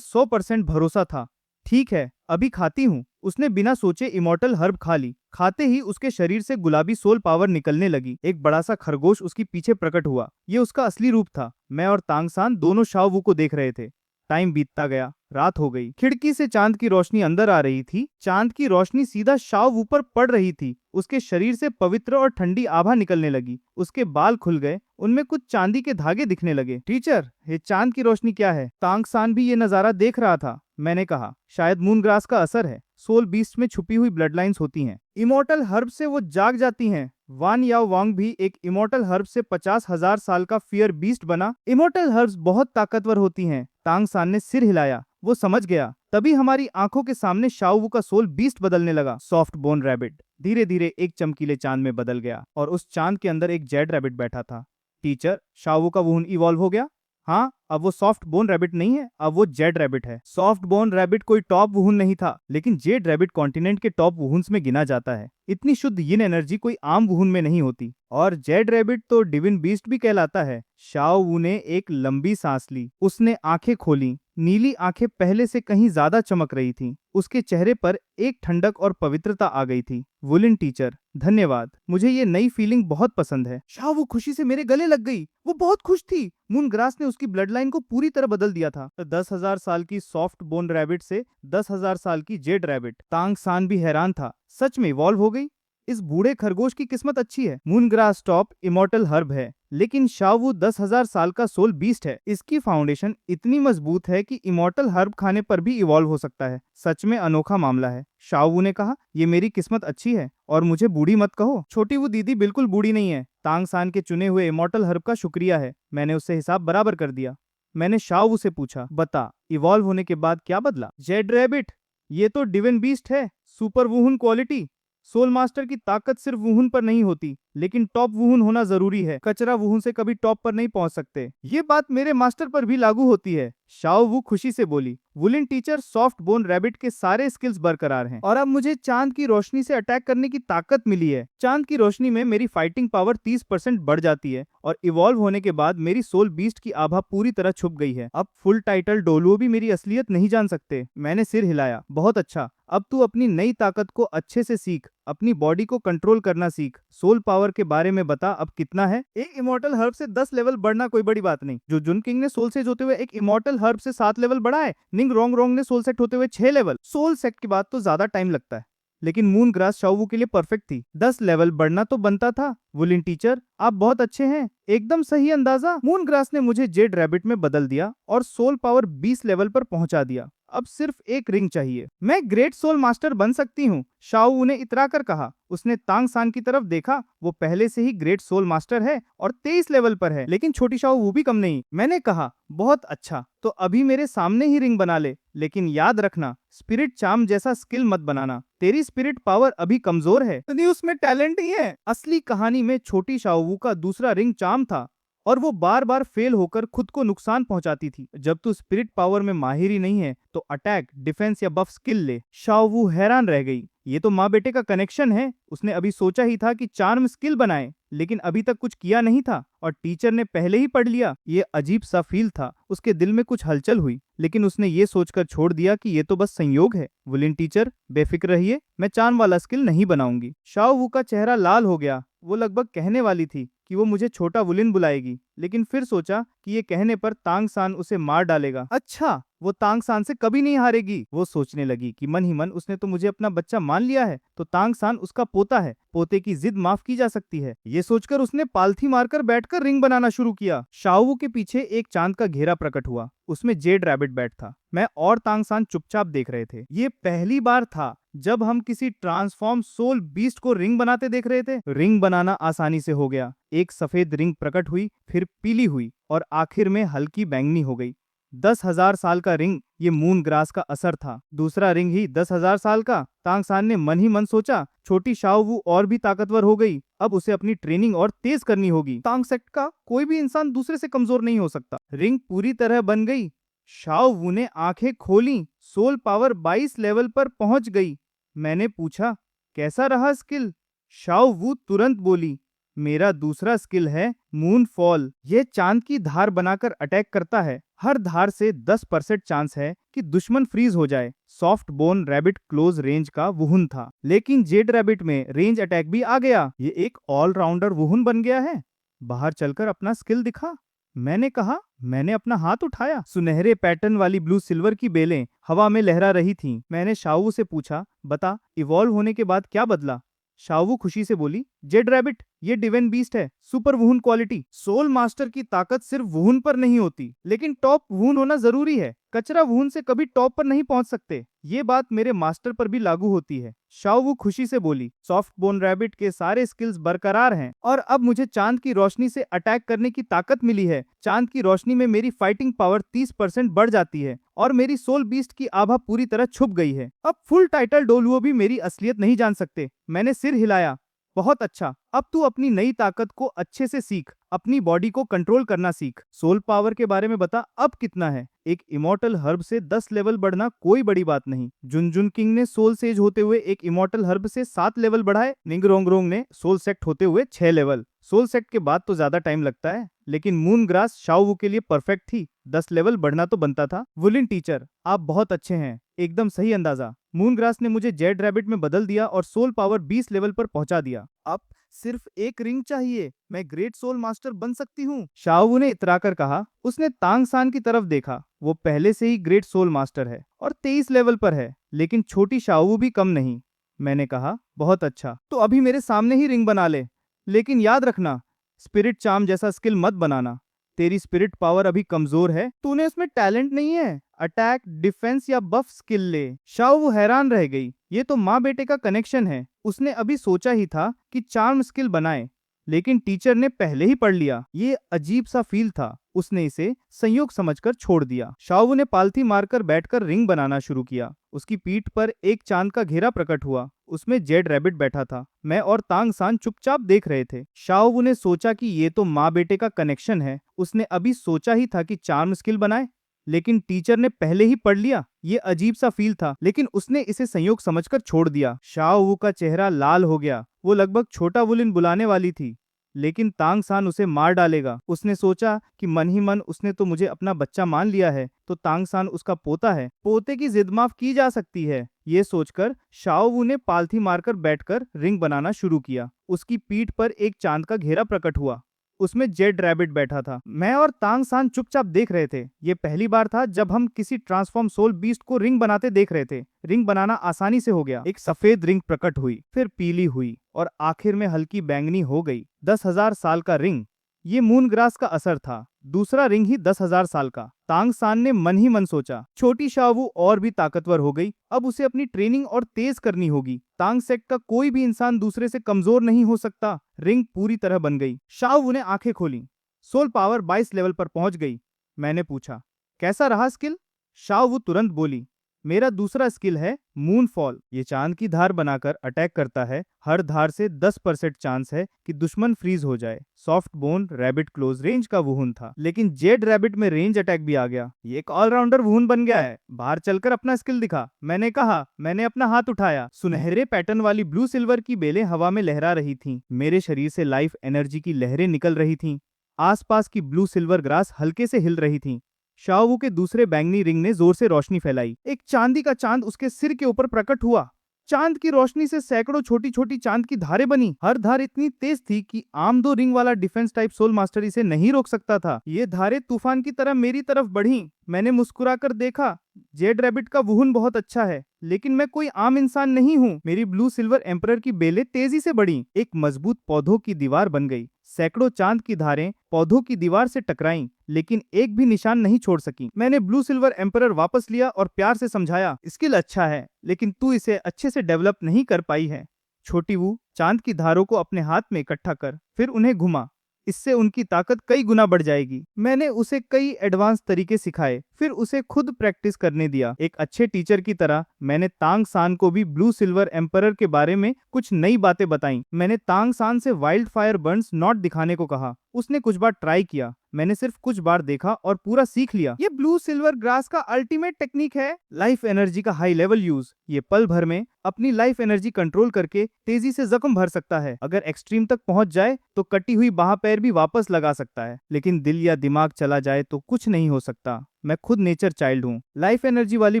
S1: 100% भरोसा था। ठीक है, अभी खाती हूँ। उसने बिना सोचे इमॉर्टल हर्ब खा ली। खाते ही उसके शरीर से गुलाबी सोल पावर निकलने लगी। एक बड़ा सा खरगोश उसके पीछे प्रकट हुआ। ये उसका असली रूप था। मैं और तांगसान दोनों शाओ wu को देख रहे थे। टाइम बीतता गया, रात हो गई। खिड़की से चांद की रोशनी अंदर आ रही थी। चांद की रोशनी सीधा शाओ wu पर पड़ रही थी। उसके शरीर से पवित्र और ठंडी आभा निकलने लगी। उसके बाल खुल गए, उनमें कुछ चांदी के धागे दिखने लगे। टीचर, ये चांद की रोशनी क्या है? तांगसान भी ये नजारा देख रहा था। मैंने कहा, शायद मून ग्रास का असर है। सोल बीस्ट में छुपी हुई ब्लड लाइन्स होती हैं। इमॉर्टल हर्ब से वो जाग जाती हैं। वान याओ वांग भी एक इमॉर्टल हर्ब से 50,000 साल का फियर बीस्ट बना। इमॉर्टल हर्ब्स बहुत ताकतवर होती हैं। तांगसान ने सिर हिलाया, वो समझ गया। तभी हमारी आंखों के सामने शाओ wu का सोल बीस्ट बदलने लगा। सॉफ्ट बोन रैबिट धीरे धीरे एक चमकीले चांद में बदल गया और उस चांद के अंदर एक जेड रैबिट बैठा था। टीचर, शाओ wu का वुहन इवॉल्व हो गया? हाँ, अब वो सॉफ्ट बोन रैबिट नहीं है, अब वो जेड रैबिट है। सॉफ्ट बोन रैबिट कोई टॉप वुहुन नहीं था, लेकिन जेड रैबिट कॉन्टिनेंट के टॉप वुहुन्स में गिना जाता है। इतनी शुद्ध यिन एनर्जी कोई आम वुहुन में नहीं होती। और जेड रैबिट तो डिविन बीस्ट भी कहलाता है। शाओ wu ने एक लंबी सांस ली। उसने आंखें खोली। नीली आंखें पहले से कहीं ज्यादा चमक रही थीं। उसके चेहरे पर एक ठंडक और पवित्रता आ गई थी। वुलिन टीचर, धन्यवाद, मुझे ये नई फीलिंग बहुत पसंद है। शाओ wu खुशी से मेरे गले लग गई। वो बहुत खुश थी। मून ग्रास ने उसकी ब्लड लाइन को पूरी तरह बदल दिया था। 10,000 साल की सॉफ्ट बोन रैबिट से 10,000 साल की जेड रैबिट। तांग सान भी हैरान था, सच में इवॉल्व हो गई। इस बूढ़े खरगोश की किस्मत अच्छी है। Moon grass top immortal herb है, लेकिन शाओ wu 10,000 साल का सोल बीस्ट है। इसकी फाउंडेशन इतनी मजबूत है कि इमॉर्टल हर्ब खाने पर भी इवॉल्व हो सकता है। सच में अनोखा मामला है। शाओ wu ने कहा, ये मेरी किस्मत अच्छी है और मुझे बूढ़ी मत कहो। छोटी वो दीदी बिल्कुल बूढ़ी नहीं है। तांग सान के चुने हुए इमॉर्टल हर्ब का शुक्रिया है। मैंने उससे हिसाब बराबर कर दिया। मैंने शाओ wu से पूछा, बता, इवॉल्व होने के बाद क्या बदला? जेड रैबिट, ये तो डिविन बीस्ट है, सुपर वुहुन क्वालिटी। सोल मास्टर की ताकत सिर्फ वुहुन पर नहीं होती, लेकिन टॉप वुहुन होना जरूरी है। कचरा वुहुन से कभी टॉप पर नहीं पहुंच सकते। ये बात मेरे मास्टर पर भी लागू होती है। शाओ wu खुशी से बोली। वुलिन टीचर, सॉफ्ट बोन रैबिट के सारे स्किल्स बरकरार हैं और अब मुझे चांद की रोशनी से अटैक करने की ताकत मिली है। चांद की रोशनी में मेरी फाइटिंग पावर 30% बढ़ जाती है और इवॉल्व होने के बाद मेरी सोल बीस्ट की आभा पूरी तरह छुप गई है। अब फुल टाइटल डोलुओ भी मेरी असलियत नहीं जान सकते। मैंने सिर हिलाया। बहुत अच्छा, अब तू अपनी नई ताकत को अच्छे से सीख, अपनी बॉडी को कंट्रोल करना सीख। सोल पावर के बारे में बता, अब कितना है? एक इमॉर्टल हर्ब से 10 लेवल बढ़ना कोई बड़ी बात नहीं। जो जुन किंग ने सोल सेट होते हुए एक इमॉर्टल हर्ब से 7 लेवल बढ़ा है। निंग रोंग रोंग ने सोल सेट होते हुए 6 लेवल। सोल सेट के बाद तो ज्यादा टाइम लगता है, लेकिन मून ग्रास शाओ wu के लिए परफेक्ट थी। 10 लेवल बढ़ना तो बनता था। वुलिन टीचर, आप बहुत अच्छे हैं, एकदम सही अंदाजा। मून ग्रास ने मुझे जेड रैबिट में बदल दिया और सोल पावर 20 लेवल पर पहुंचा दिया। अब सिर्फ एक रिंग चाहिए, मैं ग्रेट सोल मास्टर बन सकती हूँ, शाओ wu ने इतरा कर कहा। उसने तांग सान की तरफ देखा। वो पहले से ही ग्रेट सोल मास्टर है और 23 लेवल पर है, लेकिन छोटी शाओ वो भी कम नहीं। मैंने कहा, बहुत अच्छा, तो अभी मेरे सामने ही रिंग बना ले, लेकिन याद रखना, स्पिरिट चार्म जैसा स्किल मत बनाना। तेरी स्पिरिट पावर अभी कमजोर है, नहीं उसमें टैलेंट ही है। असली कहानी में छोटी शाओ wu का दूसरा रिंग चार्म था और वो बार बार फेल होकर खुद को नुकसान पहुंचाती थी। जब तू स्पिरिट पावर में माहिर ही नहीं है तो अटैक, डिफेंस या बफ स्किल ले। शाओ wu हैरान रह गई। ये तो माँ बेटे का कनेक्शन है। उसने अभी सोचा ही था कि चार्म स्किल बनाए, लेकिन अभी तक कुछ किया नहीं था और टीचर ने पहले ही पढ़ लिया। ये अजीब सा फील था। उसके दिल में कुछ हलचल हुई, लेकिन उसने ये सोचकर छोड़ दिया कि ये तो बस संयोग है। वुलिन टीचर, बेफिक्र रहिए, मैं चार्म वाला स्किल नहीं बनाऊंगी। शाओ wu का चेहरा लाल हो गया। वो लगभग कहने वाली थी कि वो मुझे छोटा वुलिन बुलाएगी, लेकिन फिर सोचा कि ये कहने पर तांग सान उसे मार डालेगा। अच्छा, वो तांग सान से कभी नहीं हारेगी। वो सोचने लगी कि मन ही मन उसने तो मुझे अपना बच्चा मान लिया है, तो तांग सान उसका पोता है, पोते की जिद माफ की जा सकती है। ये सोचकर उसने पालथी मारकर बैठकर रिंग बनाना शुरू किया। शाओ wu के पीछे एक चांद का घेरा प्रकट हुआ। उसमें जेड रैबिट बैठ था। मैं और तांग सान चुपचाप देख रहे थे। ये पहली बार था जब हम किसी ट्रांसफॉर्म सोल बीस्ट को रिंग बनाते देख रहे थे। रिंग बनाना आसानी से हो गया। एक सफेद रिंग प्रकट हुई, फिर पीली हुई और आखिर में हल्की बैंगनी हो गई। 10,000 साल का रिंग ये मून ग्रास का असर था। दूसरा रिंग ही 10,000 साल का। तांग san ने मन ही मन सोचा, छोटी शाओ वू और भी ताकतवर हो गई, अब उसे अपनी ट्रेनिंग और तेज करनी होगी। तांग सेक्ट का कोई भी इंसान दूसरे से कमजोर नहीं हो सकता। रिंग पूरी तरह बन गई। शाओ वू ने आंखें खोली, सोल पावर 22 लेवल पर पहुंच गई। मैंने पूछा, कैसा रहा स्किल? शाओ वू तुरंत बोली, मेरा दूसरा स्किल है मून फॉल। यह चांद की धार बनाकर अटैक करता है। हर धार से 10% चांस है कि दुश्मन फ्रीज हो जाए। Soft bone rabbit close range का वुहुन था, लेकिन जेड रैबिट में रेंज अटैक भी आ गया। ये एक ऑलराउंडर वुहुन बन गया है। बाहर चलकर अपना स्किल दिखा, मैंने कहा। मैंने अपना हाथ उठाया। सुनहरे पैटर्न वाली ब्लू सिल्वर की बेलें हवा में लहरा रही थीं। मैंने शाओ से पूछा, बता, इवॉल्व होने के बाद क्या बदला? शाओ खुशी से बोली, जेड रैबिट, ये डिवाइन बीस्ट है, सुपर वुहुन क्वालिटी। सोल मास्टर की ताकत सिर्फ वुहुन पर नहीं होती, लेकिन टॉप वुहुन होना जरूरी है। कचरा वुहुन से कभी टॉप पर नहीं पहुंच सकते। ये बात मेरे मास्टर पर भी लागू होती है। शाओ खुशी से बोली, सॉफ्ट बोन रैबिट के सारे स्किल्स बरकरार हैं और अब मुझे चांद की रोशनी से अटैक करने की ताकत मिली है। चांद की रोशनी में मेरी फाइटिंग पावर 30% बढ़ जाती है और मेरी सोल बीस्ट की आभा पूरी तरह छुप गई है। अब फुल टाइटल डोलुओ भी मेरी असलियत नहीं जान सकते। मैंने सिर हिलाया। बहुत अच्छा, अब तू अपनी नई ताकत को अच्छे से सीख, अपनी बॉडी को कंट्रोल करना सीख। सोल पावर के बारे में बता, अब कितना है? एक इमॉर्टल हर्ब से 10 लेवल बढ़ना कोई बड़ी बात नहीं। जुनजुन किंग ने सोल सेज होते हुए एक इमॉर्टल हर्ब से 7 लेवल बढ़ाए। निंगरोंगरोंग ने सोल सेक्ट होते हुए 6 लेवल। सोल सेक्ट के बाद तो ज्यादा टाइम लगता है, लेकिन मून ग्रास शाओ वू के लिए परफेक्ट थी। 10 लेवल बढ़ना तो बनता था। वुलिन टीचर, आप बहुत अच्छे हैं, एकदम सही अंदाजा। मून ग्रास ने मुझे जेड रैबिट में बदल दिया और सोल पावर 20 लेवल पर पहुंचा दिया। अब सिर्फ एक रिंग चाहिए, मैं ग्रेट सोल मास्टर बन सकती हूँ। शाओ वू ने इतराकर कहा। उसने तांग सान की तरफ देखा। वो पहले से ही ग्रेट सोल मास्टर है और 23 लेवल पर है, लेकिन छोटी शाओ वू भी कम नहीं। मैंने कहा, बहुत अच्छा, तो अभी मेरे सामने ही रिंग बना ले, लेकिन याद रखना, स्पिरिट चार्म जैसा स्किल मत बनाना। तेरी स्पिरिट पावर अभी कमजोर है, तूने उसमें टैलेंट नहीं है। अटैक, डिफेंस या बफ स्किल ले। शाओ वो हैरान रह गई। ये तो माँ बेटे का कनेक्शन है। उसने अभी सोचा ही था कि चार्म स्किल बनाए, लेकिन टीचर ने पहले ही पढ़ लिया। ये अजीब सा फील था। उसने इसे संयोग समझकर छोड़ दिया। शाओ ने पालथी मारकर बैठकर रिंग बनाना शुरू किया। उसकी पीठ पर एक चांद का घेरा प्रकट हुआ। उसमें जेड रैबिट बैठा था। मैं और तांग सान चुपचाप देख रहे थे। शाओ ने सोचा कि ये तो माँ बेटे का कनेक्शन है। उसने अभी सोचा ही था कि चार्म स्किल बनाए, लेकिन टीचर ने पहले ही पढ़ लिया। ये अजीब सा फील था, लेकिन उसने इसे संयोग समझकर छोड़ दिया। शाओ वू का चेहरा लाल हो गया। वो लगभग छोटा वुलिन बुलाने वाली थी, लेकिन तांग सान उसे मार डालेगा। उसने सोचा कि मन ही मन उसने तो मुझे अपना बच्चा मान लिया है, तो तांग सान उसका पोता है, पोते की जिद माफ की जा सकती है। ये सोचकर शाओ वू ने पालथी मारकर बैठकर रिंग बनाना शुरू किया। उसकी पीठ पर एक चांद का घेरा प्रकट हुआ। उसमें जेड रैबिट बैठा था। मैं और तांग सान चुपचाप देख रहे थे। ये पहली बार था जब हम किसी ट्रांसफॉर्म सोल बीस्ट को रिंग बनाते देख रहे थे। रिंग बनाना आसानी से हो गया। एक सफेद रिंग प्रकट हुई, फिर पीली हुई और आखिर में हल्की बैंगनी हो गई। 10,000 साल का रिंग, ये मून ग्रास का असर था। दूसरा रिंग ही 10,000 साल का। तांग सान ने मन ही मन सोचा, छोटी शाओ और भी ताकतवर हो गई, अब उसे अपनी ट्रेनिंग और तेज करनी होगी। तांग सेक्ट का कोई भी इंसान दूसरे से कमजोर नहीं हो सकता। रिंग पूरी तरह बन गई। शाओ ने आंखें खोली। सोल पावर 22 लेवल पर पहुंच गई। मैंने पूछा, कैसा रहा स्किल? शाओ तुरंत बोली, मेरा दूसरा स्किल है मून फॉल। ये चांद की धार बनाकर अटैक करता है। हर धार से 10% चांस है कि दुश्मन फ्रीज हो जाए। Soft bone rabbit close range का वुहुन था, लेकिन जेड रैबिट में रेंज अटैक भी आ गया। ये एक ऑलराउंडर वुहुन बन गया है। बाहर चलकर अपना स्किल दिखा, मैंने कहा। मैंने अपना हाथ उठाया। सुनहरे पैटर्न वाली ब्लू सिल्वर की बेलें हवा में लहरा रही थीं। मेरे शरीर से लाइफ एनर्जी की लहरें निकल रही थीं। आसपास की ब्लू सिल्वर ग्रास हल्के से हिल रही थीं। शाओ के दूसरे बैंगनी रिंग ने जोर से रोशनी फैलाई। एक चांदी का चांद उसके सिर के ऊपर प्रकट हुआ। चांद की रोशनी से सैकड़ों छोटी छोटी चांद की धारें बनी। हर धार इतनी तेज थी कि आम 2 रिंग वाला डिफेंस टाइप सोल मास्टर इसे नहीं रोक सकता था। ये धारें तूफान की तरह मेरी तरफ बढ़ीं। मैंने मुस्कुराकर देखा। जेड रैबिट का वुहुन बहुत अच्छा है, लेकिन मैं कोई आम इंसान नहीं हूँ। मेरी ब्लू सिल्वर एम्परर की बेलें तेजी से बढ़ीं। एक मजबूत पौधों की दीवार बन गई। सैकड़ों चांद की धारें पौधों की दीवार से टकराईं, लेकिन एक भी निशान नहीं छोड़ सकी। मैंने ब्लू सिल्वर एम्परर वापस लिया और प्यार से समझाया, स्किल अच्छा है, लेकिन तू इसे अच्छे से डेवलप नहीं कर पाई है। छोटी वू, चांद की धारों को अपने हाथ में इकट्ठा कर, फिर उन्हें घुमा। इससे उनकी ताकत कई गुना बढ़ जाएगी। मैंने उसे कई एडवांस तरीके सिखाए, फिर फिर उसे खुद प्रैक्टिस करने दिया। एक अच्छे टीचर की तरह मैंने तांग सान को भी ब्लू सिल्वर एम्परर के बारे में कुछ नई बातें बताई। मैंने तांग सान से वाइल्ड फायर बर्न्स नॉट दिखाने को कहा। उसने कुछ बार ट्राई किया, मैंने सिर्फ कुछ बार देखा और पूरा सीख लिया। ये ब्लू सिल्वर ग्रास का अल्टीमेट टेक्निक है, लाइफ एनर्जी का हाई लेवल यूज। ये पल भर में अपनी लाइफ एनर्जी कंट्रोल करके तेजी से जख्म भर सकता है। अगर एक्सट्रीम तक पहुंच जाए तो कटी हुई बाह पैर भी वापस लगा सकता है, लेकिन दिल या दिमाग चला जाए तो कुछ नहीं हो सकता। मैं खुद नेचर चाइल्ड हूँ। लाइफ एनर्जी वाली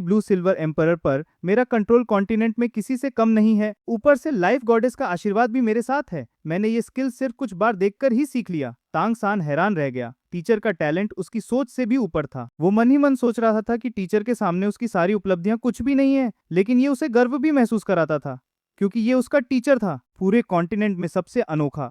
S1: ब्लू सिल्वर एम्परर पर मेरा कंट्रोल कॉन्टिनेंट में किसी से कम नहीं है। ऊपर से लाइफ गॉडेस का आशीर्वाद भी मेरे साथ है। मैंने ये स्किल सिर्फ कुछ बार देखकर ही सीख लिया। तांग सान हैरान रह गया। टीचर का टैलेंट उसकी सोच से भी ऊपर था। वो मन ही मन सोच रहा था कि टीचर के सामने उसकी सारी उपलब्धियां कुछ भी नहीं है, लेकिन ये उसे गर्व भी महसूस कराता था, क्योंकि ये उसका टीचर था, पूरे कॉन्टिनेंट में सबसे अनोखा।